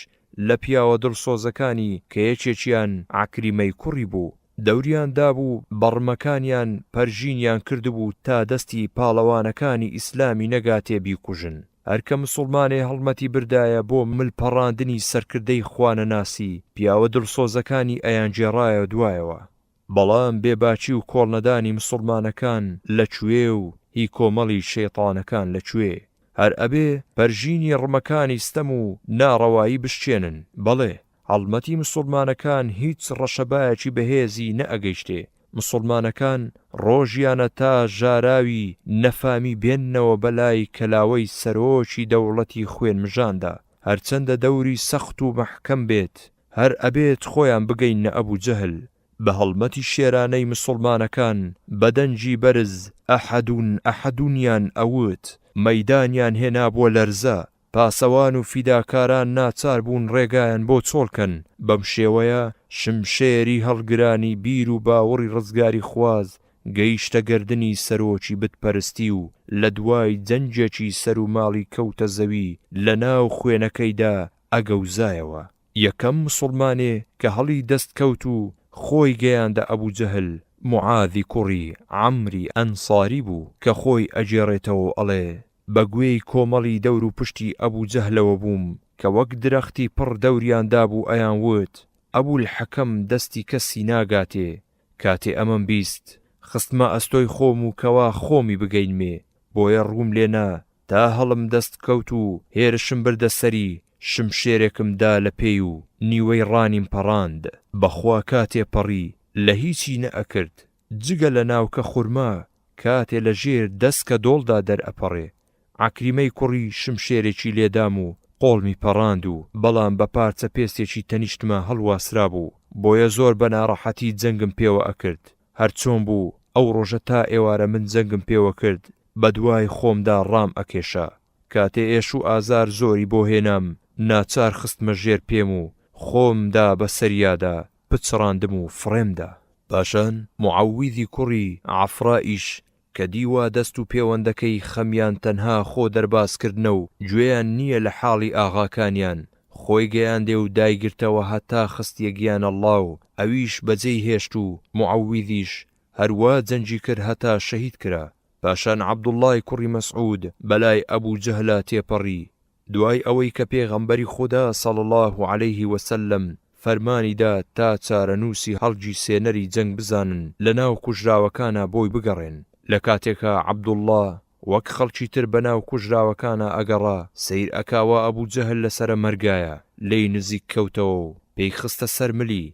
لە پیاوە دڵسۆزەکانی کە یەکێکیان عەکریمەی کوڕی بوو دەوریان دابوو بەڕمەکانیان پەرژینیان کردبوو تا دەستی پاڵەوانەکانی ئیسلامی نەگاتێ بیکوژن. هەرکە مسڵمانێ هەڵمەتی بردایە بۆ ملپەڕاندنی سەرکردەی خوانەناسی، پیاوە دڵسۆزەکانی ئەیانجێڕایە دوایەوە. بەڵام بێباچی و کۆڵنەدانی مسڵمانەکان لەکوێ و هی کۆمەڵی شەیطانەکان لەکوێ؟ هەر ئەبێ پەرژینی ڕمەکانی ستەم و ناڕەوایی بشکێنن. بەڵێ هەڵمەتی مسڵمانەکان هیچ ڕەشەبایەکی بەهێزی نەئەگەیشتێ. مسڵمانەکان ڕۆژیانە تا ژاراوی نەفامی بێننەوە بەلای کەلاوەی سەرۆکی دەوڵەتی خوێنمژاندا، هەرچەندە دەوری سەخت و مەحکەم بێت، هەر ئەبێت خۆیان بگەینە ئەبوو جەهل. بە هەڵمەتی شێرانەی مسڵمانەکان بەدەنجی بەرز ئەحەدونیان ئەوت، مەیدانیان هێنا بۆ لەرزە. پاسەوان و فیداکاران ناچار بوون ڕێگایان بۆ چۆڵکەن. بەم شێوەیە شمشێری هەڵگرانی بیر و باوەڕی ڕزگاری خواز گەیشتە گەردنی سەرۆکی بتپەرستی و لە دوای جەنجێکی سەر و ماڵی کەوتە زەوی لە ناو خوێنەکەیدا ئەگەوزایەوە. یەکەم مسڵمانێ کە هەڵی دەست کەوت و خۆی گەیاندە ئەبوو جەهل معاذی کوڕی عەمری ئەنساری بوو کە خۆی ئەجێڕێتەوە ئەڵێ بە گوێی کۆمەڵی دەور و پشتی ئەبوو جەهلەوە بووم کە وەک درەختی پڕ دەوریاندا بوو ئەیان وت ئەبوو الحەکەم دەستی کەسی ناگاتێ. کاتێ ئەمەم بیست خستمە ئەستۆی خۆم و کەوا خۆمی بگەینمێ، بۆیە ڕووم لێنا تا هەڵم دەست کەوت و هێرشم بردە سەری، شمشێرێکم دا لە پێی و نیوەی ڕانیم پەڕاند. بەخوا کاتێ پەڕی لە هیچی نەئەکرد جگە لە ناوکە خورما کاتێ لە ژێر دەست کە دۆڵدا دەرئەپەڕێ. عەکریمەی کوڕی شمشێرێکی لێدام و قۆڵمی پەڕاند و بەڵام بە پارچە پێستێکی تەنیشتمە هەڵواسرا بوو، بۆیە زۆر بە ناڕەحەتی جەنگم پێوە ئەکرد. هەرچۆن بوو ئەو ڕۆژە تا ئێوارە من جەنگم پێوە کرد بە دوای خۆمدا ڕام ئەکێشا. کاتێ ئێش و ئازار زۆری بۆ هێنام ناچار خستمە ژێر پێم و خۆمدا بە سەریادا پچڕاندم و فڕێمدا. پاشان معەویذی کوڕی عەفرائیش کە دیوا دەست و پەیوەندەکەی خەمیان تەنها خۆ دەرباسکردنە و گوێیان نییە لە حاڵی ئاغاکانیان، خۆی گەیاندێ و دایگرتەوە هەتا خستیە گیانەڵڵا و ئەویش بەجێی هێشت و معەویذیش هەروە جەنجی کرد هەتا شەهید کرا. پاشان عەبدوڵڵای کوڕی مەسعود بەلای ئەبوو جەهلا تێپەڕی. دوای ئەوەی کە پێغەمبەری خودا صلی الله عەلەیه وسلم فەرمانیدا تا چارەنووسی هەڵگی سێنەری جەنگ بزانن لە ناو کوژراوەکانە بۆی بگەڕێن. لە کاتێکە عەبدوڵڵا وەک خەڵکی تر بەناو کوژراوەکانە ئەگەڕا سەیر ئەکاوە ئەبوو جەهل لەسرە مەرگایە لی نزیک کەوتەوە و پێی خستە سەر ملی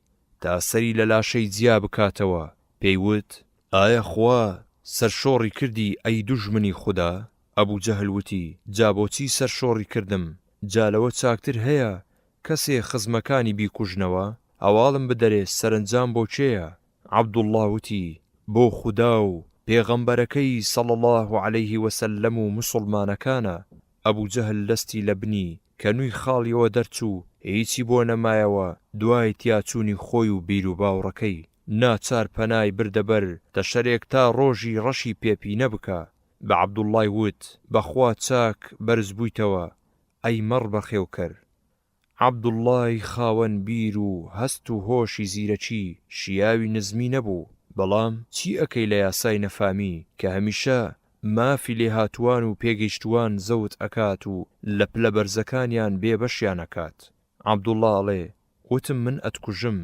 تا سەری لە لاشەی جیا بکاتەوە. پێیوت ئایا خوا سەرشۆڕی کردی ئەی دوژمنی خودا؟ ئەبوو جەهل وتی جا بۆچی سەرشۆڕی کردم؟ جالەوە چاکتر هەیە کەسێ خزمەکانی بیکوژنەوە؟ هەواڵم بدەرێ سەرنجام بۆ کێیە؟ عەبدوڵڵا وتی بۆ خودا و پێغەمبەرەکەی صلی الله عەلەیه وسلم و موسڵمانەکانە. ئەبوو جەهل دەستی لە بنی کە نووی خاڵیەوە دەرچوو هیچی بۆ نەمایەوە دوای تیاچوونی خۆی و بیر و باوڕەکەی. ناچار پەنای بردەبەر دەشەرێک تا ڕۆژی ڕەشی پێپی نەبکە. بە عەبدوڵڵای وت بەخوا چاک بەرز بوویتەوە ئەی مەڕ بەخێوکەر. عەبدوڵڵای خاوەن بیر و هەست و هۆشی زیرەکی شیاوی نزمی نەبوو، بەڵام چی ئەکەی لە یاسای نەفامی کە هەمیشە مافی لێهاتووان و پێگەیشتوان زەوت ئەکات و لە پلە بەرزەکانیان بێبەشیان ئەکات. عەبدوڵڵا ئەڵێ وتم من ئەتکوژم.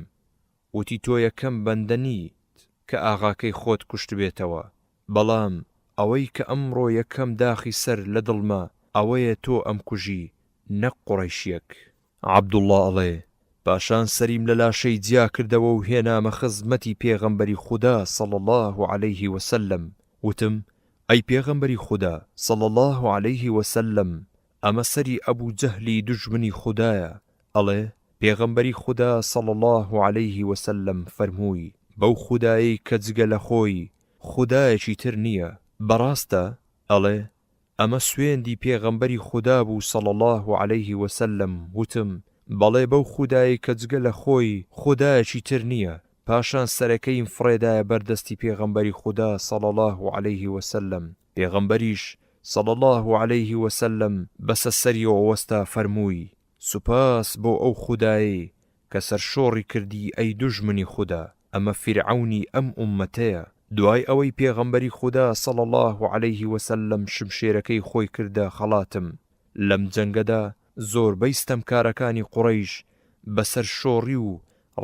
وتی تۆ یەکەم بەندە نیت کە ئاغاکەی خۆت کوشت بێتەوە، بەڵام ئەوەی کە ئەمڕۆ یەکەم داخی سەر لە دڵمە ئەوەیە تۆ ئەم کوژی نەک قوڕەیشیەک. عەبدوڵڵا ئەڵێ پاشان سەریم لە لاشەی جیا کردەوە و هێنامە خزمەتی پێغەمبەری خودا صلی الله عەلەیه وسلم. وتم ئەی پێغەمبەری خودا صلی الله عەلەیه وسلم ئەمە سەری ئەبوو جەهلی دوژمنی خودایە. ئەڵێ پێغەمبەری خودا صلی الله عەلەیه وسلم فەرمووی بەو خودایی کە جگە لە خۆی خودایەکی تر نییە. بەڕاستە؟ ئەڵێ ئەمە سوێندی پێغەمبەری خودا بوو صلی الله عەلەیه وسلم. وتم بەڵێ بەو خودایی کە جگە لە خۆی خودایەکی تر نییە. پاشان سەرەکەیم فڕێدایە بەردەستی پێغەمبەری خودا صلی الله عەلەیه وسلم. پێغەمبەریش صلی الله عەلەیه وسلم بەسە سەریەوە وەستا فەرمووی سوپاس بۆ ئەو خودایی کە سەرشۆڕی کردی ئەی دوژمنی خودا. ئەمە فرعونی ئەم ئومەتەیە. دوای ئەوەی پێغەمبەری خودا صلی الله عليه وسلم شمشێرەکەی خۆی کردە خەڵاتم، لەم جەنگەدا زۆربەی ستەمکارەکانی قوڕەیش بەسەر شۆڕی و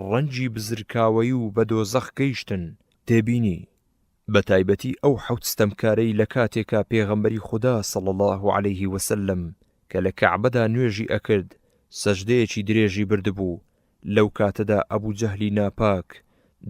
ڕەنجی بزرکاوەی و بە دۆزەخ گەیشتن. تێبینی بە تایبەتی ئەو حەوت ستەمکارەی لە کاتێکا پێغەمبەری خودا صلی الله عليه وسلم کە لە کەعبەدا نوێژی ئەکرد سەجدەیەکی درێژی بردبوو. لەو کاتەدا ئەبوو جەهلی ناپاک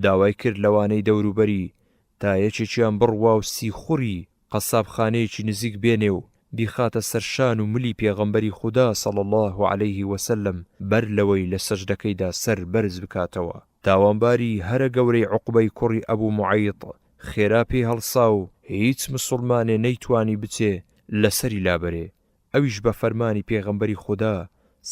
داوای کرد لەوانەی دەوروبەری تا یەکێکیان بڕوا و سیخوڕی قەسابخانەیەکی نزیک بێنێ و بیخاتە سەرشان و ملی پێغەمبەری خودا صلی الله عليه وسلم بەر لەوەی لە سەجدەکەیدا سەر بەرز بکاتەوە. تاوانباری هەرە گەورەی عوقبەی کوڕی ئەبوو موعەیط خێرا پێی هەڵسا و هیچ مسڵمانێ نەیتوانی بچێ لەسەری لابەرێ. ئەویش بە فەرمانی پێغەمبەری خودا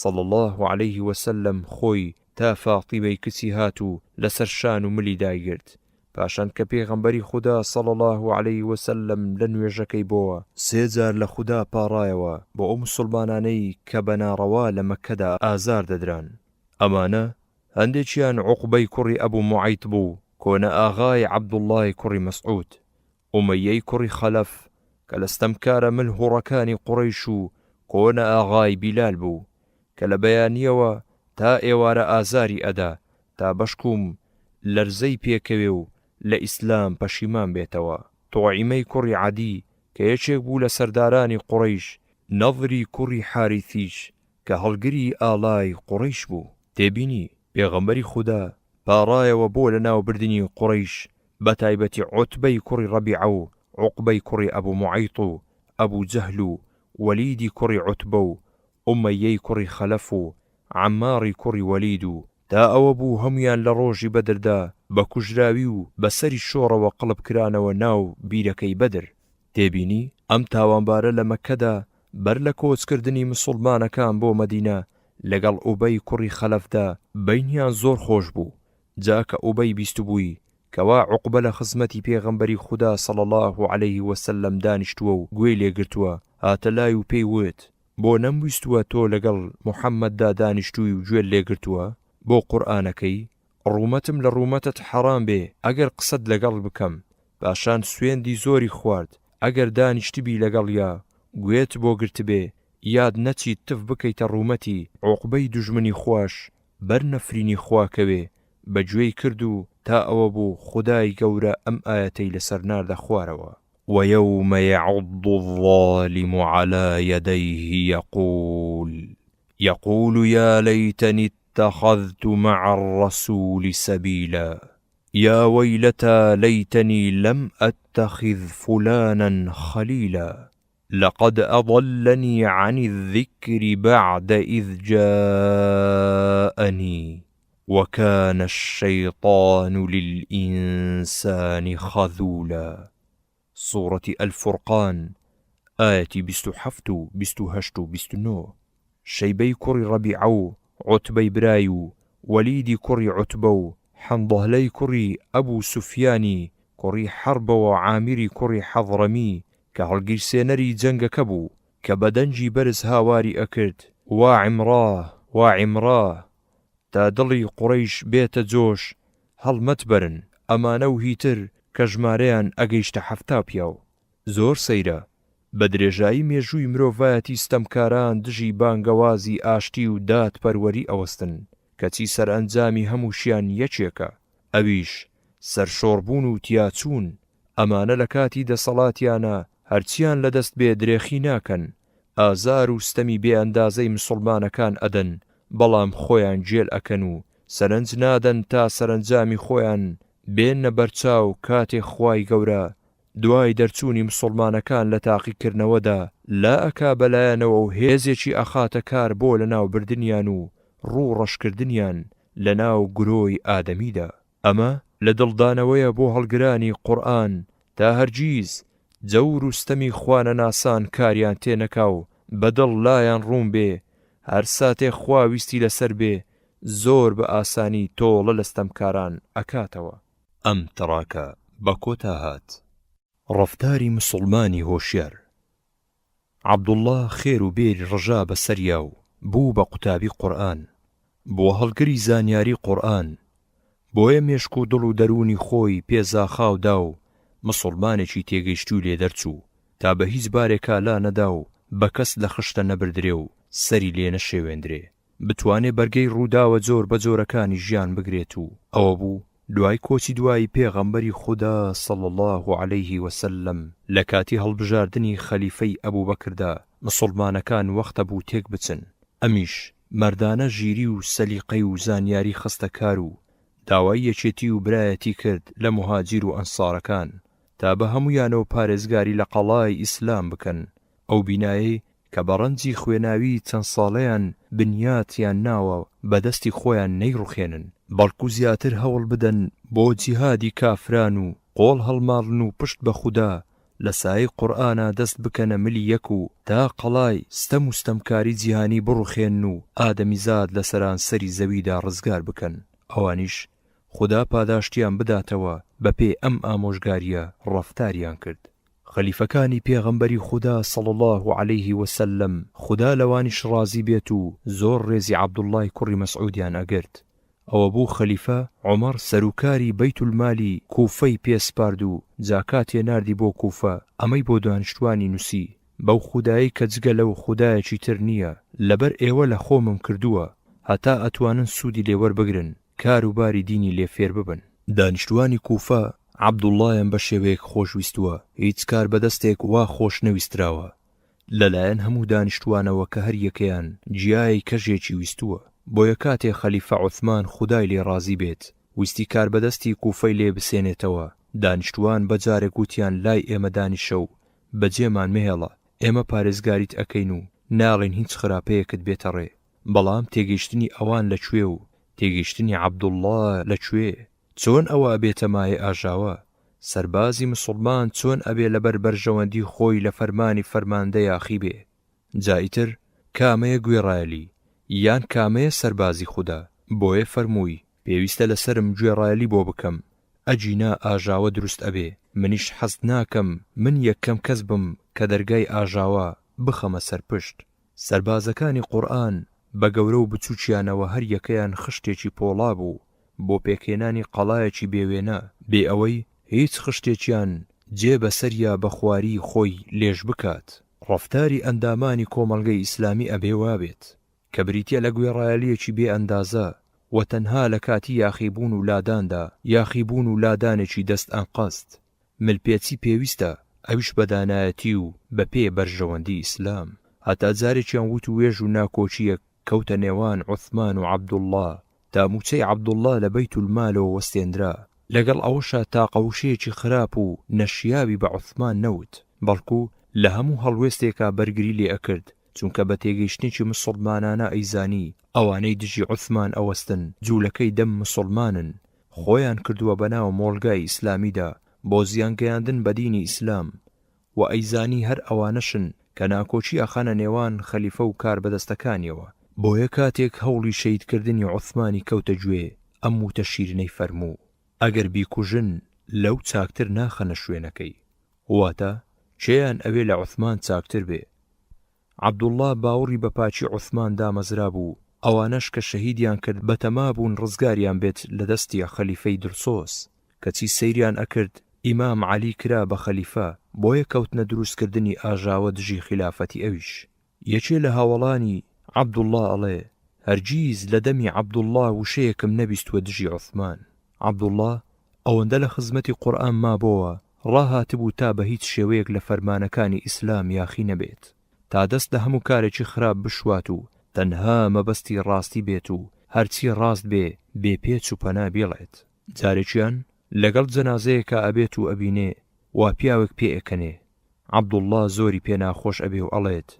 صلی الله عليه وسلم خۆی تا فاتیمەی کچی هات و لەسەر شان و ملی دایگرت. پاشان کە پێغەمبەری خودا صلی الله عليه وسلم لە نوێژەکەی بۆوە 3 جار لە خودا پاڕایەوە بۆ ئەو مسڵمانانەی کە بەناڕەوا لە مەککەدا ئازار دەدران. ئەمانە هەندێکیان عوقبەی کوڕی ئەبوو موعەیط بوو، کۆنە ئاغای عەبدوڵڵای کوڕی مەسعود، ئومەیەی کوڕی خەلەف کە لە ستەمکارە ملهوڕەکانی قوڕەیش و کۆنە ئاغای بیلال بوو کە لە بەیانیەوە تا ئێوارە ئازاری ئەدا تا بەشکوم لەرزەی پێکەوێ و لە ئیسلام پەشیمان بێتەوە. تۆعیمەی کوڕی عەدی کە یەکێک بوو لە سەردارانی قوڕەیش، نەضری کوڕی حارثیش کە هەڵگری ئاڵای قوڕەیش بوو. تێبینی پێغەمبەری خودا پاڕایەوە بۆ لە ناوبردنی قوڕەیش بە تایبەتی عوتبەی کوڕی ڕەبیعە و عوقبەی کوڕی ئەبوو موعەیط و ئەبوو جەهل و وەلیدی کوڕی عوتبە و ئومەیەی کوڕی خەلەف و عەماری کوڕی وەلید و تا ئەوە بوو هەمویان لە ڕۆژی بەدردا بە کوژراوی و بەسەری شۆڕەوە قڵب کرانەوە ناو بیرەکەی بەدر. تێبینی ئەم تاوانبارە لە مەککەدا بەر لە کۆچکردنی مسڵمانەکان بۆ مەدینە لەگەڵ ئوبەی کوڕی خەلەفدا بەینیان زۆر خۆش بوو. جاکە ئوبەی بیست بووی کەوا عوقبە لە خزمەتی پێغەمبەری خودا صلی الله عليه وسلم دانیشتووە و گوێی لێگرتووە، هاتە لای و پێی وت بۆ نەمویستووە تۆ لەگەڵ محەممەددا دانیشتووی و گوێت لێگرتووە بۆ قورئانەکەی؟ ڕوومەتم لە ڕوومەتت حەرام بێ ئەگەر قسەت لەگەڵ بکەم. پاشان سوێندی زۆری خوارد ئەگەر دانیشتبی لەگەڵیا گوێت بۆ گرت بێ یاد نەچیت تف بکەیتە ڕوومەتی عوقبەی دوژمنی خوش بەر نەفرینی خواکەوێ بەگوێی کرد و تا ئەوە بوو خودای گەورە ئەم ئاەتەی لەسەر ناردە خوارەوە. ويوم يعض الظالم على يديه يقول يا ليتني اتخذت مع الرسول سبيلا يا ويلتى ليتني لم أتخذ فلانا خليلا لقد أضلني عن الذكر بعد إذ جاءني وكان الشيطان للإنسان خذولا. سورة الفرقان آية 27 28 29. شەیبەی کوڕی ڕەبیعە و عوتبەی برای و وەلیدی کوڕی عوتبە و حەنظەلەی کوڕی ئەبوو سوفیانی کوڕی حەربە و عامیری کوڕی حەضڕەمی کە هەڵگیرسێنەری جەنگەکە بوو کە بەدەنجی بەرز هاواری ئەکرد وا عیمڕا تا دڵی قوڕەیش بێتە جۆش هەڵمەت بەرن ئەمانە و هیتر کە ژمارەیان ئەگەیشتە 70 پیاو. زۆر سەیرە بە درێژایی مێژووی مرۆڤایەتی ستەمکاران دژی بانگەوازی ئاشتی و دادپەروەری ئەوەستن کەچی سەرئەنجامی هەمووشیان یەکێکە، ئەویش سەرشۆڕبوون و تیاچوون. ئەمانە لە کاتی دەسەڵاتیانە هەرچیان لەدەست بێ درێخی ناکەن، ئازار و ستەمی بێ ئەندازەی مسڵمانەکان ئەدەن، بەڵام خۆیان جێل ئەکەن و سەرنج نادەن تا سەرنجامی خۆیان بێنە بەرچاو کاتێ خوای گەورە دوای دەرچوونی مسڵمانەکان لە تاقیکردنەوەدا لا ئەکا بەلایەنەوە و هێزێکی ئەخاتە کار بۆ لە ناو بردنیان و ڕوو ڕەشکردنیان لە ناو گرۆی ئادەمیدا. ئەمە لە دڵدانەوەیە بۆ هەڵگرانی قورئان تا هەرگیز جەور و ستەمی خوانە ناسان کاریان تێنەکا و بەدڵ لایەن ڕوون بێ، هەر ساتێ خواویستی لەسەر بێ زۆر بە ئاسانی تۆڵە لە ستەمکاران ئەکاتەوە. ئەم تەڕاکە بە کۆتا هات. ڕەفتاری مسڵمانی هۆشیار. عەبدوڵڵا خێر و بێری ڕەژا بەسەریا و بوو بە قوتابی قورئان، بۆ هەڵگری زانیاری قورئان، بۆیە مێشک و دڵ و دەرونی خۆی پێزاخاودا و مسڵمانێکی تێگەیشتوو لێ دەرچوو تا بە هیچ بارێکا لا نەدا و بە کەس لە خشتە نەبردرێ و سەری لێ نەشێوێندرێ بتوانێ بەرگەی ڕووداوە جۆر بە جۆرەکانی ژیان بگرێت و ئەوە بوو دوای کۆچی دوایی پێغەمبەری خودا صلی الله علیه وسلم لە کاتی هەڵبژاردنی خەلیفەی ئەبوبەکردا مسڵمانەکان وەختە بوو تێک بچن ئەمیش مەردانە ژیری و سەلیقەی و زانیاری خستەکار و داوای یەکێتی و برایەتی کرد لە مهاجیر و ئەنسارەکان تا بە هەمویانەوە پارێزگاری لە قەڵای ئیسلام بکەن ئەو بینایی کە بەڕەنجی خوێناوی چەند ساڵەیان بنیاتیان ناوە بەدەستی خۆیان نەیڕوخێنن بەڵکو زیاتر هەوڵ بدەن بۆ جیهادی کافران و قۆڵ هەڵماڵن و پشت بە خودا لە سایەی قورئانە دەست بکەنە ملی یەک و تا قەڵای ستەم و ستەمکاری جیهانی بڕوخێن و ئادەمیزاد لە سەرانسەری زەویدا ڕزگار بکەن ئەوانیش خدا پاداشتیان بداتەوە بەپێ ئەم ئامۆژگاریە ڕەفتاریان کرد خەلیفەکانی پێغەمبەری خدا صلی الله علیه وسلم خدا لەوانیش ڕازی بێت و زۆر ڕێزی عەبدوڵڵای کوڕی مەسعودیان ئەگرت ئەوە بوو خەلیفە عومەر سەرۆکاری بەیت المالی کوفەی پێسپارد و جاکاتێ ناردی بۆ کوفە ئەمەی بۆ دانیشتوانی نووسی بەو خودایی کە جگە لەو خودایەکی تر نییە لەبەر ئێوە لە خۆمم کردووە هەتا ئەتوانن سوودی لێوەربگرن کاروباری دینی لێ فێر ببن دانیشتوانی کوفە عەبدوڵڵایان بە شێوەیەک خۆشویستووە هیچ کار بەدەستێک وا خۆش نەویستراوە لەلایەن هەموو دانیشتوانەوە کە هەر یەکەیان جیای کەژێکی ویستووە بۆیە کاتێ خەلیفە عوثمان خودای لێ ڕازی بێت ویستی کار بەدەستی کوفەی لێ بسێنێتەوە دانیشتوان بەجارێک گوتیان لای ئێمە دانیشە و بەجێمان مهێڵە ئێمە پارێزگاریت ئەکەین و ناڵێن هیچ خراپەیەکت بێتە ڕێ بەڵام تێگەیشتنی ئەوان لەکوێ و تێگەیشتنی عەبدوڵڵا لەکوێ چۆن ئەوە ئەبێتە مایە ئاژاوە سەربازی مسڵمان چۆن ئەبێ لەبەر بەرژەوەندی خۆی لە فەرمانی فەرماندە یاخی بێ جایتر کامەیە گوێڕایەلی یان کامەیە سەربازی خودا بۆیە فەرمووی پێویستە لەسرم گوێڕایەلی بۆ بکەم ئەجینا ئاژاوە دروست ئەبێ منیش حەست ناکەم من یەکەم کەس بم کە دەرگای ئاژاوە بخەمە سەرپشت سەربازەکانی قورئان بە گەورە و بچووکیانەوە هەر یەکەیان خشتێکی پۆڵا بوو بۆ پێکێنانی قەڵایەکی بێوێنە بێ ئەوەی هیچ خشتێکیان جێ بەسەریا بە خواری خۆی لێژ بکات ڕەفتاری ئەندامانی کۆمەڵگەی ئیسلامی ئەبێ وابێت کە بریتیە لە گوێڕایەلیەکی بێ ئەندازە و تەنها لە کاتی یاخیبوون و لاداندا یاخیبوون و لادانێکی دەست ئەنقەست ملپێچی پێویستە ئەویش بەدانایەتی و بەپێ بەرژەوەندی ئیسلام هەتا جارێکیان وت و وێژ و ناکۆچیەک کەوتە نێوان عوثمان و عەبدوڵڵا تا موچەی عەبدوڵڵا لە بەیت المالەوە وەستێنرا لەگەڵ ئەوەشە تاقەوشەیەکی خراپ و نەشیاوی بە عوثمان نەوت بەڵکو لە هەموو هەڵوێستێکا بەرگری لێ ئەکرد چونکە بە تێگەیشتنێکی مسڵمانانە ئەیزانی ئەوانەی دژی عوثمان ئەوەستن جوولەکەی دەم مسڵمانن خۆیان کردووە بەناو مۆڵگای ئیسلامیدا بۆ زیانگەیاندن بە دینی ئیسلام و ئەیزانی هەر ئەوانەشن کە ناکۆچی ئەخەنە نێوان خەلیفە و کار بەدەستەکانیەوە بۆیە کاتێک هەوڵی شەیدکردنی عوثمانی کەوتە گوێ ئەم وتە شیرنەی فەرموو ئەگەر بیکوژن لەو چاکتر ناخەنە شوێنەکەی واتە چێیان ئەوێ لە عوثمان چاکتر بێ عەبدوڵڵا باوەڕی بە پاچی عوثمان دامەزرا بوو ئەوانەش کە شەهیدیان کرد بەتەما بوون ڕزگاریان بێت لە دەستی خەلیفەی درسۆس کەچی سەیریان ئەکرد ئیمام عەلی کرا بە خەلیفە بۆیە کەوتنە دروستکردنی ئاژاوە دژی خلافەتی ئەویش یەکێ لە هاوڵانی عەبدوڵڵا ئەڵێ هەرگیز لە دەمی عەبدوڵڵا وشەیەکم نەبیستوە دژی عوثمان عەبدوڵڵا ئەوەندە لە خزمەتی قورئان مابۆوە ڕاهاتبوو تا بە هیچ شێوەیەک لە فەرمانەکانی ئیسلام یاخی نەبێت تا دەست لە هەموو کارێکی خراپ بشوات و تەنها مەبەستی ڕاستی بێت و هەرچی ڕاست بێ بێپێچ و پەنا بێڵێت جارێکیان لەگەڵ جەنازەیەکە ئەبێت و ئەبینێ وا پیاوێک پێ ئەکەنێ عەبدوڵڵا زۆری پێ ناخۆش ئەبێ و ئەڵێت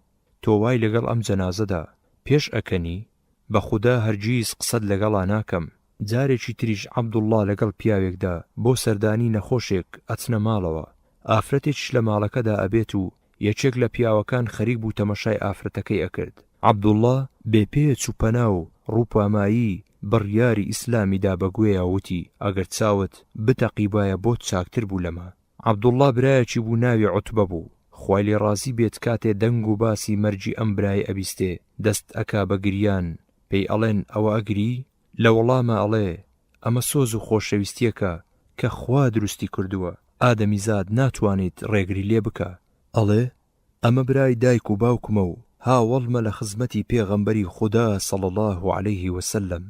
تۆ وای لەگەڵ ئەم جەنازەدا پێش ئەکەنی بە خودا هەرگیز قسەت لەگەڵا ناکەم جارێکی تریش عەبدوڵڵا لەگەڵ پیاوێکدا بۆ سەردانی نەخۆشێک ئەچنە ماڵەوە ئافرەتێکیش لە ماڵەکەدا ئەبێت و یەکێک لە پیاوەکان خەریک بوو تەمەشای ئافرەتەکەی ئەکرد عەبدوڵڵا بێپێچ و پەنا و ڕووپامایی بڕیاری ئیسلامیدا بەگوێیە وتی ئەگەر چاوت بتەقیبایە بۆ چاکتر بوو لەمە عەبدوڵڵا برایەکی بوو ناوی عوتبە بوو خوای لێ ڕازی بێت کاتێ دەنگ و باسی مەرجی ئەم برای ئەبیستێ دەست ئەکا بە گریان پێی ئەڵێن ئەوە ئەگری لە وەڵامە ئەڵێ ئەمە سۆز و خۆشەویستیەکە کە خوا دروستی کردووە، ئادەمیزاد ناتوانێت ڕێگری لێ بکە. ئەڵێ ئەمە برای دایک و باوکمە و هاوڵمە لە خزمەتی پێغەمبەری خودا صلی الله عليه وسلم.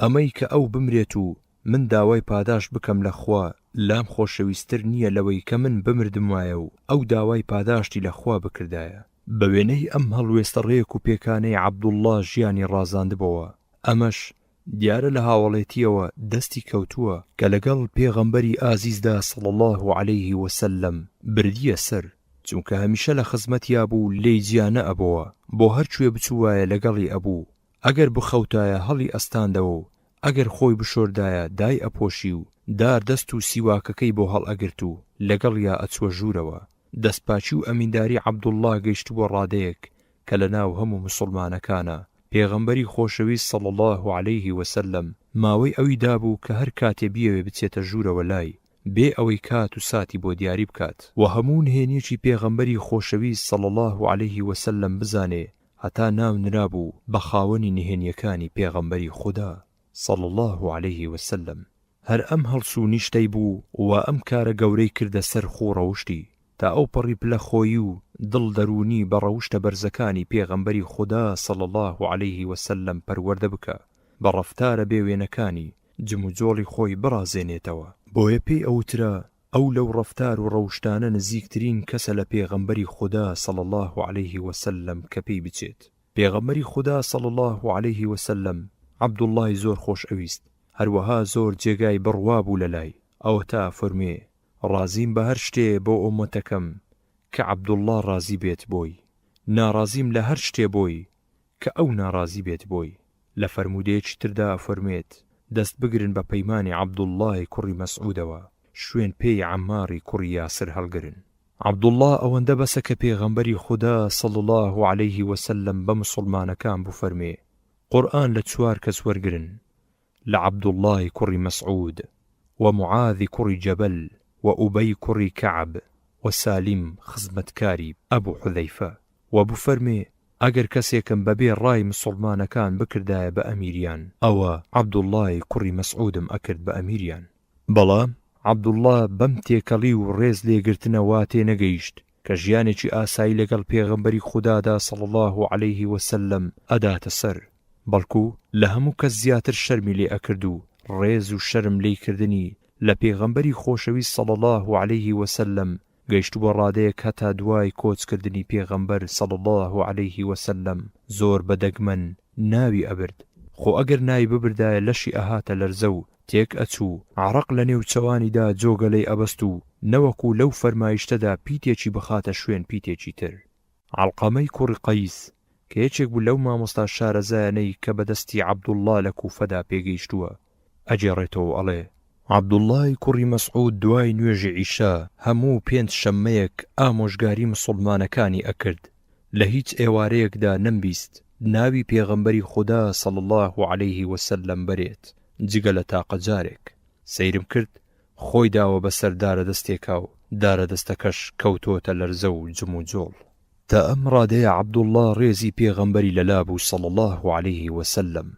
ئەمەی کە ئەو بمرێت و من داوای پاداش بکەم لە خوا لام خۆشەویستتر نییە لەوەی کە من بمردم وایە و ئەو داوای پاداشتی لە خوا بکردایە. بە وێنەی ئەم هەڵوێستە ڕێک و پێکانەی عەبدوڵڵا ژیانی ڕازاندبەوە. ئەمەش دیارە لە هاوڵێتیەوە دەستی کەوتووە کە لەگەڵ پێغەمبەری ئازیزدا صلی الله عليه وسلم بردیە سەر، چونکە هەمیشە لە خزمەتیا بوو لێی جیانە ئەبەوە، بۆ هەرکوێ بچووایە لەگەڵی ئەبوو، ئەگەر بخەوتایە هەڵی ئەستاندەوە و ئەگەر خۆی بشۆردایە دای ئەپۆشی و دار دەست و سیواکەکەی بۆ هەڵ ئەگرت و لەگەڵ یا ئەچوە ژوورەوە. دەستپاچی و ئەمینداری عەبدوڵڵا گەیشتووە ڕادەیەک کە لە ناو هەموو مسڵمانەکانە. پێغەمبەری خۆشەویست صلی الله عليه وسلم ماوەی ئەوی دابوو کە هەر کاتێ بیەوێ بچێتە ژوورەوە لای بێ ئەوەی کات و ساتی بۆ دیاری بکات و هەموو نهێنیەکی پێغەمبەری خۆشەویست صلی الله عليه وسلم بزانێ، هەتا ناو نرابوو بە خاوەنی نهێنیەکانی پێغەمبەری خوددا صلی الله عليه وسلم. هەر ئەم هەڵسو نیشتەی بوو و ئەم کارە گەورەی کردە سەر خۆڕەوشتی تا ئەو پەڕی پلە خۆیی و دڵ دەرونی بە ڕەوشتە بەرزەکانی پێغەمبەری خوددا صلی الله عليه وسلم پەروەردە بکە، بە ڕەفتارە بێوێنەکانی جم و جۆڵی خۆی بڕازێنێتەوە. بۆیە پێی ئەوترا ئەو لەو ڕەفتار و ڕەوشتانە نزیکترین کەسە لە پێغەمبەری خوددا صلی الله عليه وسلم کە پێی بچێت. پێغەمبەری خوددا صلی الله عليه وسلم عەبدوڵڵای زۆر خۆش ئەویست، هەروەها زۆر جێگای بڕوا بوو لەلای ئەوە تا فەرمێ ڕازیم بە هەر شتێ بۆ ئومەتەکەم کە عەبدوڵڵا ڕازی بێت بۆی، ناڕازیم لە هەر شتێ بۆی کە ئەو ناڕازی بێت بۆی. لە فەرمودەیەکی تردا فەرمێت دەست بگرن بە پەیمانی عەبدوڵڵای کوڕی مەسعودەوە، شوێن پێی عەماری کوڕی یاسر هەڵگرن. عەبدوڵڵا ئەوەندە بەسە کە پێغەمبەری خوددا صلی الله عليه وسلم بە مسڵمانەکان بوو فەرمێ قورئان لە 4 کەس وەرگرن، لە عەبدوڵڵای کوڕی مەسعود و معاذی کوڕی جەبەل و ئوبەی کوڕی کەعب و سالیم خزمەتکاری ئەبوو حوذەیفە و بوو فەرمێ ئەگەر کەسێکم بەبێ ڕای مسڵمانەکان بکردایە بە ئەمیریان ئەوە عەبدوڵڵای کوڕی مەسعودم ئەکرد بە ئەمیریان. بەڵام عەبدوڵڵا بەم تێکەڵی و ڕێز لێگرتنە وا تێنەگەیشت کە ژیانێکی ئاسایی لەگەڵ پێغەمبەری خوددادا صلی الله عليه وسلم ئەداتە سەر، بەڵکو لە هەموو کەس زیاتر شەرمی لێ ئەکرد و ڕێز و شەرم لێی کردنی لە پێغەمبەری خۆشەویست صلی الله عليه وسلم گەیشتووە ڕادەیەک هەتا دوای کۆچکردنی پێغەمبەر صلی الله عليه وسلم زۆر بەدەگمەن ناوی ئەبرد، خۆ ئەگەر ناوی ببردایە لەشی ئەهاتە لەرزە و تێک ئەچوو، عەرەق لە نێو چەوانیدا جۆگەلەی ئەبەست و نەوەکو لەو فەرمایشتەدا پیتێکی بخاتە شوێن پیتێکی تر. عەڵقەمەی کوڕی قەیس کە یەکێک بوو لەو مامۆستا شارەزایانەی کە بەدەستی عەبدوڵڵا لە کوفەدا پێگەیشتووە ئەجێڕێتەوە ئەڵێ عەبدوڵڵای کوڕی مەسعود دوای نوێژی عیشا هەموو 5 شەممەیەک ئامۆژگاری مسڵمانەکانی ئەکرد، لە هیچ ئێوارەیەکدا نەمبیست ناوی پێغەمبەری خوددا صلی الله عليه وسلم بەرێت جگە لە تاقە جارێک. سەیرم کرد خۆی داوە بەسەر دارە دەستێکا و دارە دەستەکەش کەوتۆتە لەرزە و جم و جۆڵ. تا ئەم ڕادەیە عەبدوڵڵا ڕێزی پێغەمبەری لەلا بوو صلی الله عليه وسلم،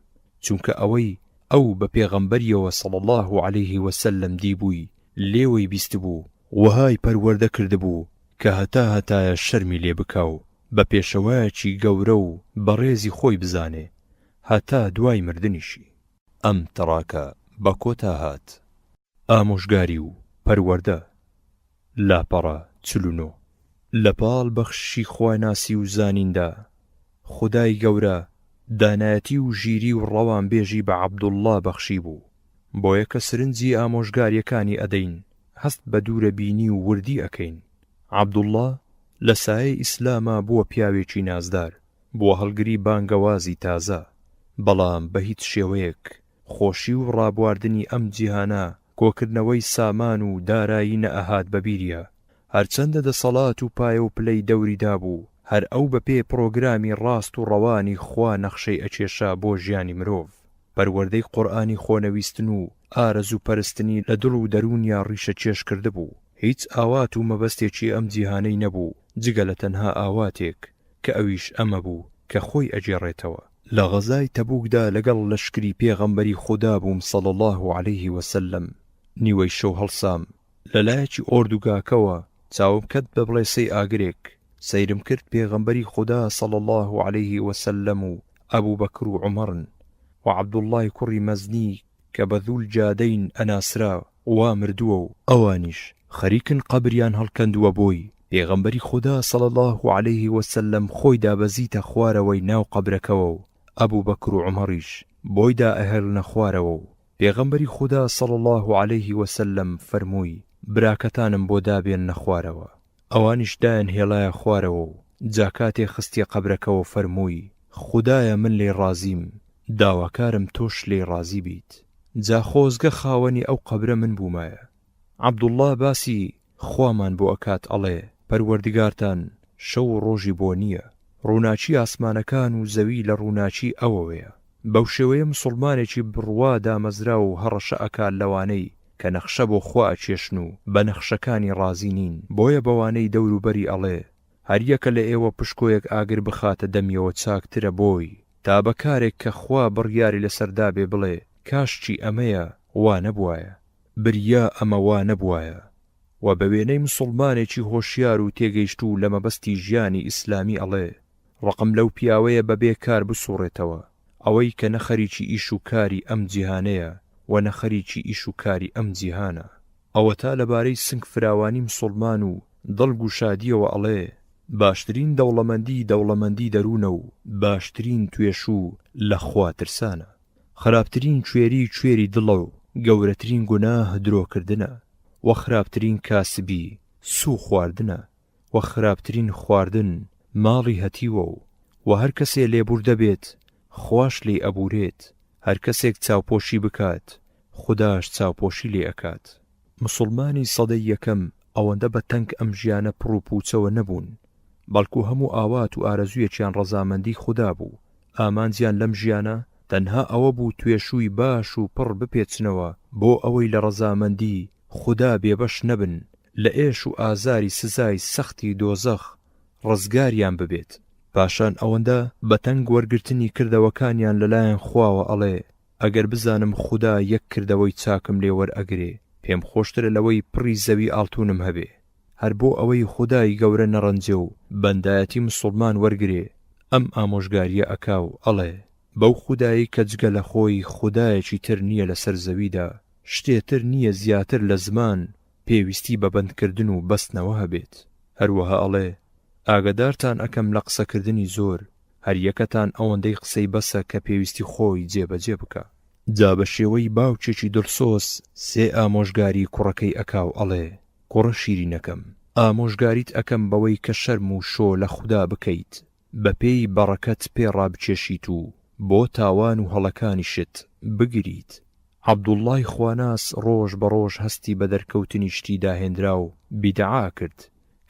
چونکە ئەوەی ئەو بە پێغەمبەریەوە صلی الله عليه وسلم دیبووی لێوەی بیست بوو وهای پەروەردە کردبوو کە هەتایە شەرمی لێ بکا و بە پێشەوایەکی گەورە و بەڕێزی خۆی بزانێ هەتا دوای مردنیشی. ئەم تەڕاکە بە کۆتا هات. ئامۆژگاری و پەروەردە لاپەڕە 49 لە پاڵ بەخشی خواناسی و زانیندا خودای گەورە دانایەتی و ژیری و ڕەوان بێژی بە عەبدوڵڵا بەخشی بوو، بۆیە کە سرنجی ئامۆژگاریەکانی ئەدەین هەست بە دوورە بینی و وردی ئەکەین. عەبدوڵڵا لە سایەی ئیسلامە بووە پیاوێکی نازدار، بووە هەڵگری بانگەوازی تازە، بەڵام بە هیچ شێوەیەک خۆشی و ڕابواردنی ئەم جیهانە کۆکردنەوەی سامان و دارایی نەئەهات بەبیریە، هەرچەندە دەسەڵات و پایە و پلەی دەوریدا بوو، هەر ئەو بەپێ پرۆگرامی ڕاست و ڕەوانی خوا نەخشەی ئەچێشا بۆ ژیانی مرۆڤ. پەروەردەی قورئانی خۆنەویستن و ئارەزوو پەرستنی لە دڵ و دەرونیا ڕیشە چێش کرده بوو، هیچ ئاوات و مەبەستێکی ئەم جیهانەی نەبوو جگە لە تەنها ئاواتێک کە ئەویش ئەمە بوو کە خۆی ئەجێڕێتەوە. لە غەزای تەبوکدا لەگەڵ لەشکری پێغەمبەری خوددا بووم صلی الله عليه وسلم. نیوەی شەو هەڵسام لەلایەکی ئۆردوگاکەوە چاوم کرد بە بڵێسەی ئاگرێک. سەیرم کرد پێغەمبەری خوددا صلی الله عليه وسلم و ئەبوو بەکر و عومەرن و عەبدوڵڵای کوڕی مەزنی کە بە ذوول جادەین ئەناسرا وا مردووە و ئەوانیش خەریکن قەبریان هەڵکەندووە بۆی. پێغەمبەری خوددا صلی الله عليه وسلم خۆی دابەزیتە خوارەوەی ناو قەبرەکەوە و ئەبوو بەکر و عومەریش بۆی دائەهێڵنە خوارەوە و پێغەمبەری خوددا صلی الله عليه وسلم فەرمووی براکەتانم بۆ دابێننە خوارەوە. ئەوانیش دایان هێڵایە خوارەوە و جا کاتێ خستیە قەبرەکەوە فەرمووی خودایە من لێ ڕازیم، داواکارم تۆش لێ ڕازی بیت. جا خۆزگە خاوەنی ئەو قەبرە من بوومایە. عەبدوڵڵا باسی خوامان بۆ ئەکات ئەڵێ پەروەردگارتان شەو و ڕۆژی بۆ نییە، ڕووناچی ئاسمانەکان و زەوی لە ڕووناچی ئەوەوەیە. بەو شێوەیە مسڵمانێکی بڕوا دامەزرا و هەڕەشە ئەکات لەوانەی کە نەخشە بۆ خوا ئەچێشن و بە نەخشەکانی ڕازی نین. بۆیە بەوانەی دەوروبەری ئەڵێ هەریەکە لە ئێوە پشکۆیەک ئاگر بخاتە دەمیەوە چاکترە بۆی تا بەکارێک کە خوا بڕیاری لەسەردا بێ بڵێ کاشکی ئەمەیە وا نەبوایە، بریا ئەمە وا نەبوایە. و بە وێنەی مسڵمانێکی هۆشیار و تێگەیشتوو لە مەبەستی ژیانی ئیسلامی ئەڵێ ڕقم لەو پیاوەیە بەبێ کار بسوڕێتەوە، ئەوەی کە نەخەریکی ئیش و کاری ئەم جیهانەیە و نەخەریکی ئیش و کاری ئەم جیهانە. ئەوە تا لەبارەی سنگ فراوانی مسڵمان و دڵگ و شادیەوە ئەڵێ باشترین دەوڵەمەندی دەروونە و باشترین توێشوو لە خوا ترسانە. خراپترین کوێری دڵە و گەورەترین گوناه درۆکردنە و خراپترین کاسبی سوو خواردنە و خراپترین خواردن ماڵی هەتیوە و هەر کەسێ لێبوور دەبێت خوش لێ ئەبورێت، هەر کەسێک چاوپۆشی بکات خوداش چاوپۆشی لێ ئەکات. مسڵمانی سەدەی یەکەم ئەوەندە بە تەنگ ئەم ژیانە پڕوپوچەوە نەبوون، بەڵکو هەموو ئاوات و ئارەزوویەکیان ڕەزامەندی خوددا بوو. ئامانجیان لەم ژیانە تەنها ئەوە بوو توێشووی باش و پڕ بپێچنەوە بۆ ئەوەی لە ڕەزامەندی خوددا بێبەش نەبن، لە ئێش و ئازاری سزای سەختی دۆزەخ ڕزگاریان ببێت. پاشان ئەوەندە بەتەنگ وەرگرتنی کردەوەکانیان لەلایەن خواوە ئەڵێ ئەگەر بزانم خوددا یەک کردەوەی چاکم لێ وەرئەگرێ پێم خۆشترە لەوەی پڕی زەوی ئاڵتونم هەبێ. هەر بۆ ئەوەی خودای گەورە نەڕەنجێ و بەندایەتی مسڵمان وەرگرێ ئەم ئامۆژگاریە ئەکا و ئەڵێ بەو خودایی کە جگە لە خۆی خودایەکی تر نییە لەسەر زەویدا، شتێتر نییە زیاتر لە زمان پێویستی بە بەندکردن و بەستنەوە هەبێت. هەروەها ئەڵێ ئاگدارتان ئەکەم لە قسەکردنی زۆر، هەر یەکەتان ئەوەندەی قسەی بەسە کە پێویستی خۆی جێبەجێ بکە. جا بە شێوەی باوکێکی دڵسۆز سێ ئامۆژگاری کوڕەکەی ئەکا و ئەڵێ کوڕە شیرینەکەم، ئامۆژگاریت ئەکەم بەوەی کە شەرم و شۆ لە خوددا بکەیت، بە پێی بەڕەکەت پێڕابچێشیت و بۆ تاوان و هەڵەکانیشت بگریت. عەبدوڵڵای خواناس ڕۆژ بە ڕۆژ هەستی بە دەرکەوتنی شتی داهێنرا و بیدعا کرد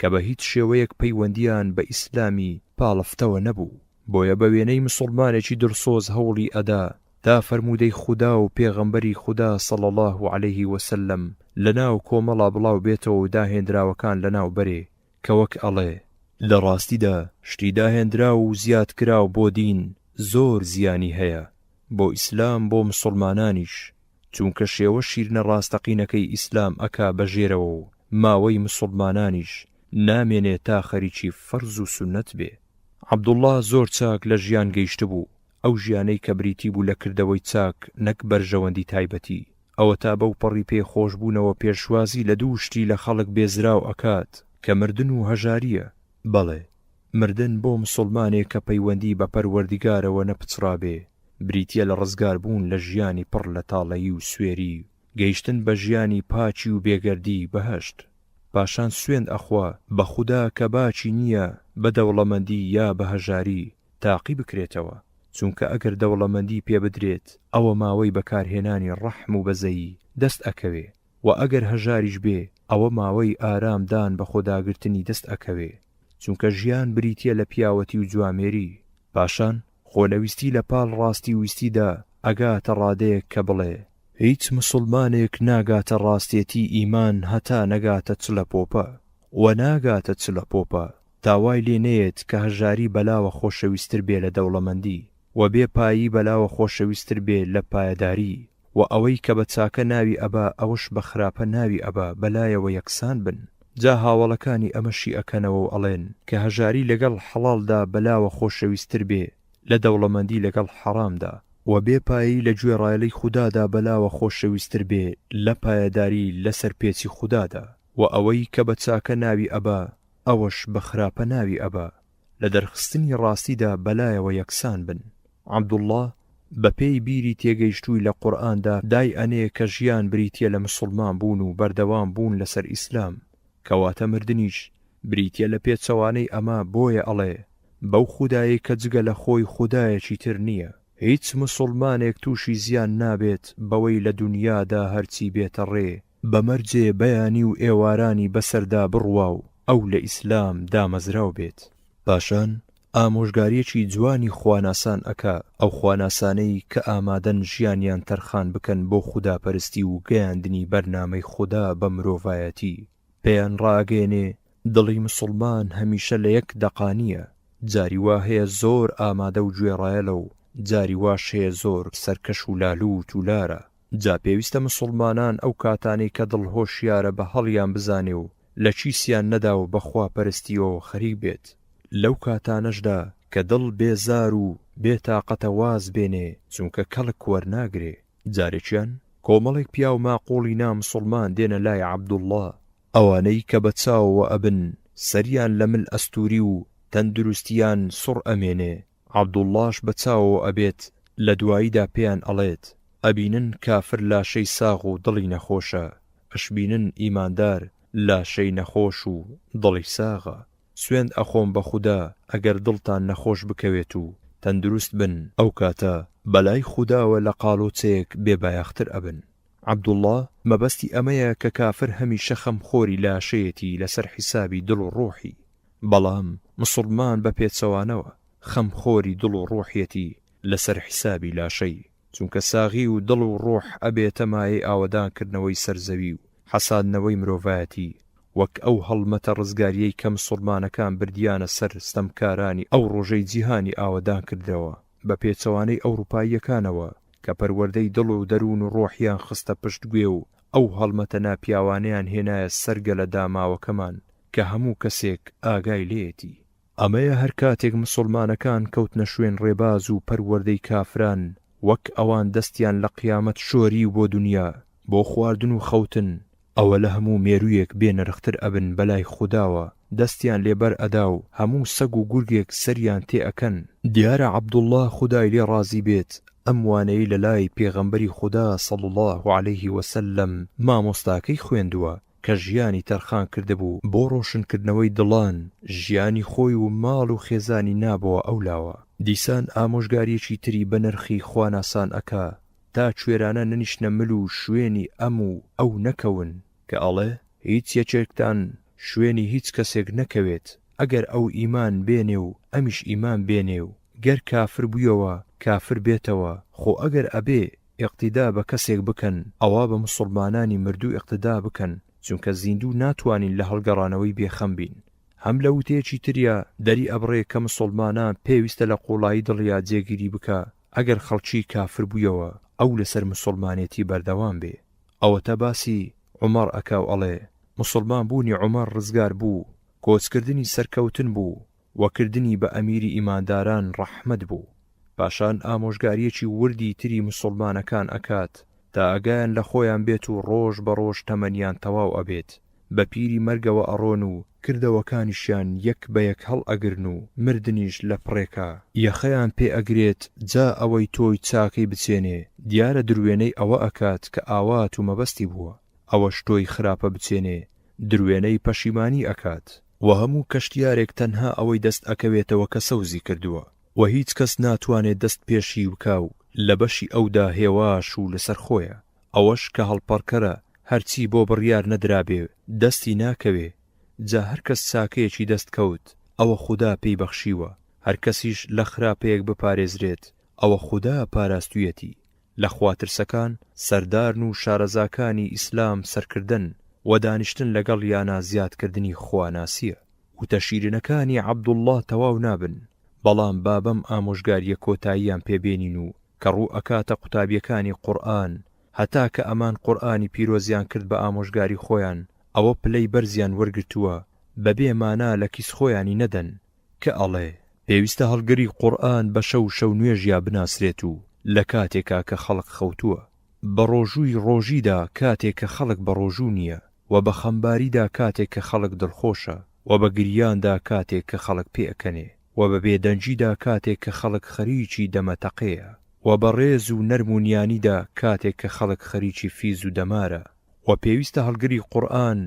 کە بە هیچ شێوەیەک پەیوەندیان بە ئیسلامی پاڵفتەوە نەبوو. بۆیە بە وێنەی مسڵمانێکی دڵسۆز هەوڵی ئەدا تا فەرمودەی خوددا و پێغەمبەری خوددا صلی الله عليه وسلم لەناو کۆمەڵا بڵاو بێتەوە و داهێنراوەکان لەناو بەرێ کە وەک ئەڵێ لە ڕاستیدا شتی داهێنرا و زیاد کراو بۆ دین زۆر زیانی هەیە، بۆ ئیسلام بۆ مسڵمانانیش، چونکە شێوە شیرنە ڕاستەقینەکەی ئیسلام ئەکا بەژێرەوە و ماوەی مسڵمانانیش نامێنێت تا خەریکی فەرز و سونەت بێ. عەبدوڵڵا زۆر چاک لە ژیان گەیشت بوو، ئەو ژیانەی کە بریتی بوو لە کردەوەی چاک نەک بەرژەوەندی تایبەتی. ئەوە تا بەو پەڕی پێخۆش بوونەوە پێشوازی لە دوو شتی لە خەڵک بێزراو ئەکات کە مردن و هەژاریە. بەڵێ مردن بۆ مسڵمانێک کە پەیوەندی بە پەروەردگارەوە نەپچڕابێ بریتیە لە ڕزگار بوون لە ژیانی پڕ لە تاڵەیی و سوێری، گەیشتن بە ژیانی پاچی و بێگەردی بەهەشت. پاشان سوێند ئەخوا بە خوددا کە باچی نییە بە دەوڵەمەندی یا بە هەژاری تاقی بکرێتەوە، چونکە ئەگەر دەوڵەمەندی پێ بدرێت ئەوە ماوەی بەکارهێنانی ڕەحم و بەزەیی دەست ئەکەوێ، و ئەگەر هەژاریش بێ ئەوە ماوەی ئارامدان بە خۆداگرتنی دەست ئەکەوێ، چونکە ژیان بریتیە لە پیاوەتی و جوامێری. پاشان خۆنەویستی لە پاڵ ڕاستی ویستیدا ئەگاتە ڕادەیەک کە بڵێ هیچ مسڵمانێک ناگاتە ڕاستێتی ئیمان هەتا نەگاتە چلە پۆپە، و ناگاتە چلە پۆپە تاوای لێ نەیەت کە هەژاری بەلاوە خۆشەویستتر بێ لە دەوڵەمەندی. و بێ پایی بەلاوە خۆشەویستتر بێ لە پایەداری و ئەوەی کە بە چاکە ناوی ئەبا ئەوەش بە خراپە ناوی ئەبا بەلایەوە یەکسان بن. جا هاوڵەکانی ئەمەشی ئەکەنەوە و ئەڵێن کە هەژاری لەگەڵ حەڵاڵدا بەلاوە خۆشەویستتر بێ لە دەوڵەمەندی لەگەڵ حەرامدا و بێ پایی لە گوێڕایەڵەی خودادا بەلاوە خۆشەویستتر بێ لە پایەداری لەسەر پێچی خودادا و ئەوەی کە بە چاکە ناوی ئەبا ئەوەش بە خراپە ناوی ئەبا لە دەرخستنی ڕاستیدا بەلایەوە یەکسان بن. عەبدوڵڵاه بە پێی بیری تێگەیشتووی لە قورئاندا دای ئەنێ کە ژیان بریتیە لە مسڵمان بوون و بەردەوام بوون لەسەر ئیسلام، کەواتە مردنیش بریتیە لە پێچەوانەی ئەمە. بۆیە ئەڵێ بەو خودایی کە جگە لە خۆی خودایەکی تر نییە، هیچ مسڵمانێک تووشی زیان نابێت بەوەی لە دونیادا هەرچی بێتە ڕێ بەمەرجێ بەیانی و ئێوارانی بەسەردا بڕوا و ئەو لە ئیسلام دامەزراو بێت. پاشان ئامۆژگاریەکی جوانی خواناسان ئەکا، ئەو خواناسانەی کە ئامادەن ژیانیان تەرخان بکەن بۆ خوداپەرستی و گەیاندنی بەرنامەی خوددا بە مرۆڤایەتی. پێیان ڕاگەێنێ دڵی مسڵمان هەمیشە لە یەک دەقانیە، جاری وا هەیە زۆر ئامادە و گوێڕایەڵە و جاری واش هەیە زۆر سەرکەش و لالووت و لارە. جا پێویستە مسڵمانان ئەو کاتانەی کە دڵهۆشیارە بە هەڵیان بزانێ و لە چیسیان نەدا و بەخوا پەرستیەوە خەریک بێت. لەو کاتانەشدا کە دڵ بێزار و بێتاقەتە واز بێنێ چونکە کەڵک وەرناگرێ. جارێکیان کۆمەڵێک پیا و ماقۆڵی نامسڵمان دێنە لای عەبدوڵڵاه، ئەوانەی کە بە چاوەوە ئەبن سەریان لە مل ئەستوری و تەندروستیان سوڕ ئەمێنێ. عەبدوڵڵاش بە چاوەوە ئەبێت لە دواییدا پێیان ئەڵێت ئەبینن کافر لاشەی ساغ و دڵی نەخۆشە، ئەشبینن ئیماندار لاشەی نەخۆش و دڵی ساغە. سوێند ئەخۆم بە خودا ئەگەر دڵتان نەخۆش بکەوێت و تەندروست بن، ئەو کاتە بەلای خوداوە لە قاڵۆچەیەک بێبایەختر ئەبن. عەبدوڵڵاه مەبەستی ئەمەیە کە کافر هەمیشە خەمخۆری لاشەیەتی لەسەر حیسابی دڵ و ڕۆحی، بەڵام مسڵمان بە پێچەوانەوە خەمخۆری دڵ و ڕۆحیەتی لەسەر حیسابی لاشەی، چونکە ساغی و دڵ و ڕۆح ئەبێتە مایەی ئاوەدانکردنەوەی سەرزەوی و حەسادنەوەی مرۆڤایەتی، وەک ئەو هەڵمەتە ڕزگاریەی کە مسڵمانەکان بردیانە سەر ستەمکارانی ئەو ڕۆژەی جیهانی ئاوەدان کردەوە بە پێچەوانەی ئەوروپاییەکانەوە کە پەروەردەی دڵ و دەروون و ڕۆحیان خستە پشتگوێ و ئەو هەڵمەتە ناپیاوانەیان هێنایە سەرگە لە داماوەکەمان کە هەموو کەسێک ئاگای لێتی. ئەمەیە هەر کاتێک مسڵمانەکان کەوتنە شوێن ڕێباز و پەروەردەی کافران، وەک ئەوان دەستیان لە قیامەت شۆری بۆ دنیا بۆ خواردن و خەوتن، ئەوە لە هەموو مێروویەک بێنرختر ئەبن بەلای خوداوە، دەستیان لێبەر ئەدا و هەموو سەگ و گورگێک سەریان تێ ئەکەن. دیارە عەبدوڵڵاه خودای لێ ڕازی بێت ئەم وانەی لە لای پێغەمبەری خوددا صلی الله عەلەیه وسلم مامۆستاکەی خوێندووە کە ژیانی تەرخان کردبوو بۆ ڕۆشنکردنەوەی دڵان، ژیانی خۆی و ماڵ و خێزانی نابەوە ئەولاوە. دیسان ئامۆژگاریەکی تری بە نرخی خواناسان ئەکا تا کوێرانە نەنیشنە مل و شوێنی ئەم و ئەو نەکەون، کە ئەڵێ هیچ یەکێکتان شوێنی هیچ کەسێک نەکەوێت ئەگەر ئەو ئیمان بێنێ و ئەمیش ئیمان بێنێ و گەر کافر بوویەوە کافر بێتەوە، خۆ ئەگەر ئەبێ ئیقتیدا بە کەسێک بکەن ئەوا بە مسڵمانانی مردوو ئیقتیدا بکەن، چونکە زیندوو ناتوانین لە هەڵگەڕانەوەی بێخەم بین. هەم لە وتەیەکی تریا دەری ئەبڕێ کە مسڵمانان پێویستە لە قوڵایی دڵیا جێگیری بکە ئەگەر خەڵکی کافر بوویەوە ئەو لەسەر مسڵمانێتی بەردەوام بێ. ئەوەتە باسی عومەر ئەکا و ئەڵێ مسڵمان بوونی عومەر ڕزگار بوو، کۆچکردنی سەرکەوتن بوو، وەکردنی بە ئەمیری ئیمانداران ڕەحمەت بوو. پاشان ئامۆژگاریەکی وردی تری مسڵمانەکان ئەکات تا ئەگایان لە خۆیان بێت و ڕۆژ بە ڕۆژ تەمەنیان تەواو ئەبێت، بە پیری مەرگەوە ئەڕۆن و کردەوەکانیشیان یەک بە یەک هەڵ ئەگرن و مردنیش لە پڕێکە یەخەیان پێ ئەگرێت، جا ئەوەی تۆی چاکەی بچێنێ دیارە دروێنەی ئەوە ئەکات کە ئاوات و مەبەستی بووە، ئەوەش تۆی خراپە بچێنێ دروێنەی پەشیمانی ئەکات. و هەموو کەشتیارێک تەنها ئەوەی دەست ئەکەوێتەوە کە سەوزی کردووە و هیچ کەس ناتوانێت دەست پێشی بکاو لە بەشی ئەودا هێواش و لەسەر خۆیە. ئەوەش کە هەڵپەڕکەرە هەرچی بۆ بڕیار نەدرابێ دەستی ناکەوێ. جا هەر کەس چاکەیەکی دەست کەوت ئەوە خوددا پێی بەخشیوە، هەر کەسیش لە خراپەیەک بپارێزرێت ئەوە خوددا پاراستویەتی. لە خواترسەکان سەردارن و شارەزاکانی ئیسلام سەرکردن و دانیشتن لەگەڵ یانە زیادکردنی خواناسیە. وتە شیرینەکانی عەبدوڵڵاه تەواو نابن، بەڵام بابەم ئامۆژگاریە کۆتاییان پێبێنین و کە ڕوو ئەکاتە قوتابیەکانی قورئان هەتا کە ئەمان قورئانی پیرۆزیان کرد بە ئامۆژگاری خۆیان ئەوە پلەی بەرزیان وەرگرتووە بەبێ مانا لە کیس خۆیانی نەدەن کە ئەڵێ پێویستە هەڵگری قورئان بە شەو نوێژیا بناسرێت و لە کاتێکا کە خەڵق خەوتووە بە ڕۆژووی ڕۆژیدا کاتێک کە خەڵق بە ڕۆژوو نییە و بە خەمباریدا کاتێک کە خەڵق دڵخۆشە و بە گریاندا کاتێک کە خەڵق پێئەکەنێ و بە بێدەنجیدا کاتێک کە خەڵق خەریکی دەمەتەقەیە و بە ڕێز و نەرمونیانیدا کاتێک کە خەڵق خەریکی فیز و دەمارە و پێویستە هەڵگری قورئان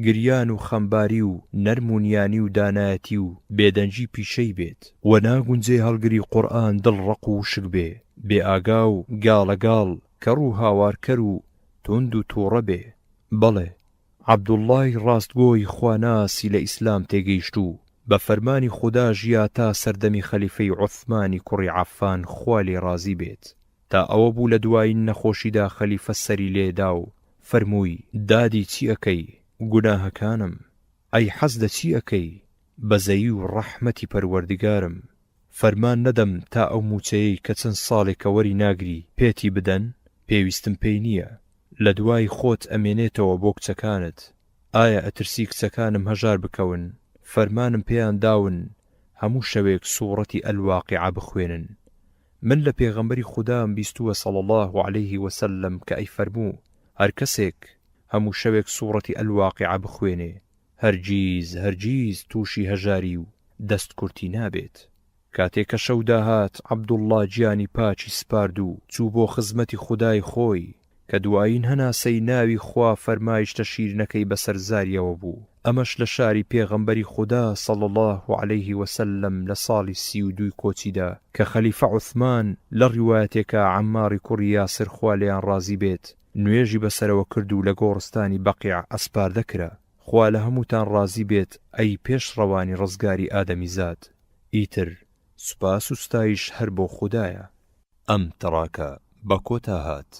گریان و خەمباری و نەرمونیانی و دانایەتی و بێدەنجی پیشەی بێت و ناگونجێ هەڵگری قورئان دڵڕق و وشک بێ بێ ئاگا و گاڵەگاڵ کە ڕوو هاوارکەر و تند و تووڕە بێ بەڵێ عەبدوڵڵای ڕاستگۆی خواناسی لە ئیسلام تێگەیشت و بە فەرمانی خودا ژیا تا سەردەمی خەلیفەی عوثمانی کوڕی عەفان خوا لێ ڕازی بێت تا ئەوە بوو لە دوای نەخۆشیدا خەلیفە سەری لێدا و فەرمووی دادی چی ئەکەی گوناهەکانم ئەی حەز دە چی ئەکەی بەزەیی و ڕەحمەتی پەروەردگارم فەرمان نەدەم تا ئەو موچەیەی کە چەند ساڵێکە وەری ناگری پێتی بدەن پێویستم پێی نییە لە دوای خۆت ئەمێنێتەوە بۆ کچەکانت ئایا ئەترسی کچەکانم هەژار بکەون فەرمانم پێیان داون هەموو شەوێک سوورەتی ئەلواقیعە بخوێنن من لە پێغەمبەری خودام بیستووە صلی الله عليه وسلم کە ئەی فەرموو هەر کەسێک هەموو شەوێک سوورەتی ئەلواقیعە بخوێنێ هەرگیز تووشی هەژاری و دەست کورتی نابێت کاتێک کە شەو داهات عەبدوڵڵا گیانی پاچی سپارد و چوو بۆ خزمەتی خودای خۆی کە دوایین هەناسەی ناوی خوا فەرمایشتە شیرنەکەی بەسەر زاریەوە بوو ئەمەش لە شاری پێغەمبەری خودا صلی الله عليه وسلم لە ساڵی 32 کۆچیدا کە خەلیفە عوثمان لە ڕیوایەتێکە عەماری کوڕی یاسر خوا لێیان ڕازی بێت نوێژی بەسەرەوە کرد و لە گۆڕستانی بەقیع ئەسپاردە کرا خوا لە هەمووتان ڕازی بێت ئەی پێشڕەوانی ڕزگاری ئادەمیزاد ئیتر سوپاس و ستایش هەر بۆ خودایە ئەم تەڕاکە بە کۆتا هات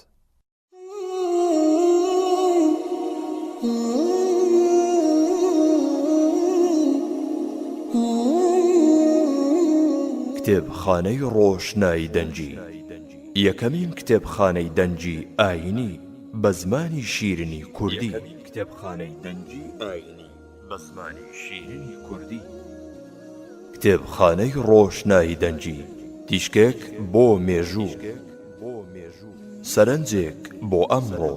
کتێبخانەی ڕۆشنایی دەنجی یەکەمین کتێبخانەی دەنجی ئاینی بە زمانی شیرینی کوردی کتێبخانەی دەنجی ئاینی بە زمانی شیرینی کوردی کتێبخانەی ڕۆشنایی دەنجی تیشکێک بۆ مێژوو سەرنجێک بۆ ئەمڕۆ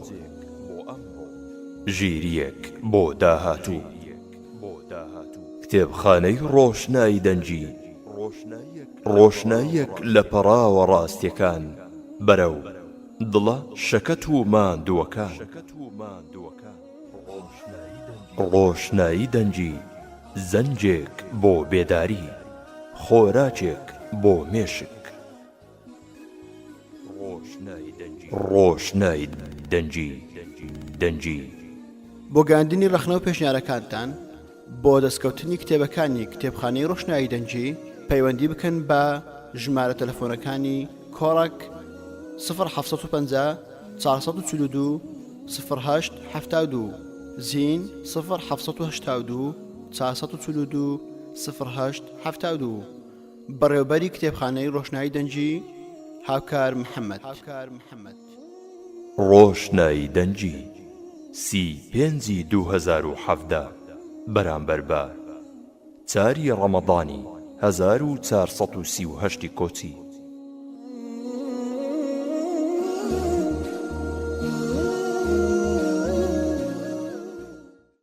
ژیریەک بۆ داهاتوو کتێبخانەی ڕۆشنایی دەنجی ڕۆشناییەک لە پەڕاوە ڕاستیەکان بەرەو دڵە شەکەت و ماندووەکان ڕۆشنایی دەنجی زەنجێک بۆ بێداری خۆراکێک بۆ مێشک ڕۆشنایی دەنجی بۆ گەاندنی ڕەخنە و پێشنیارەکانتان بۆ دەستکەوتنی کتێبەکانی کتێبخانەی ڕۆشنایی دەنجی پەیوەندی بکەن بە ژمارە تەلەفۆنەکانی کۆڕک 075 442 0872 زین 0782 442 0872 بەڕێوەبەری کتێبخانەی ڕۆشنایی دەنجی هاوکار محەممەد ڕۆشنایی دەنجی 35 2017 بەرامبەر بە 4 ڕەمەضانی 1438 کۆچی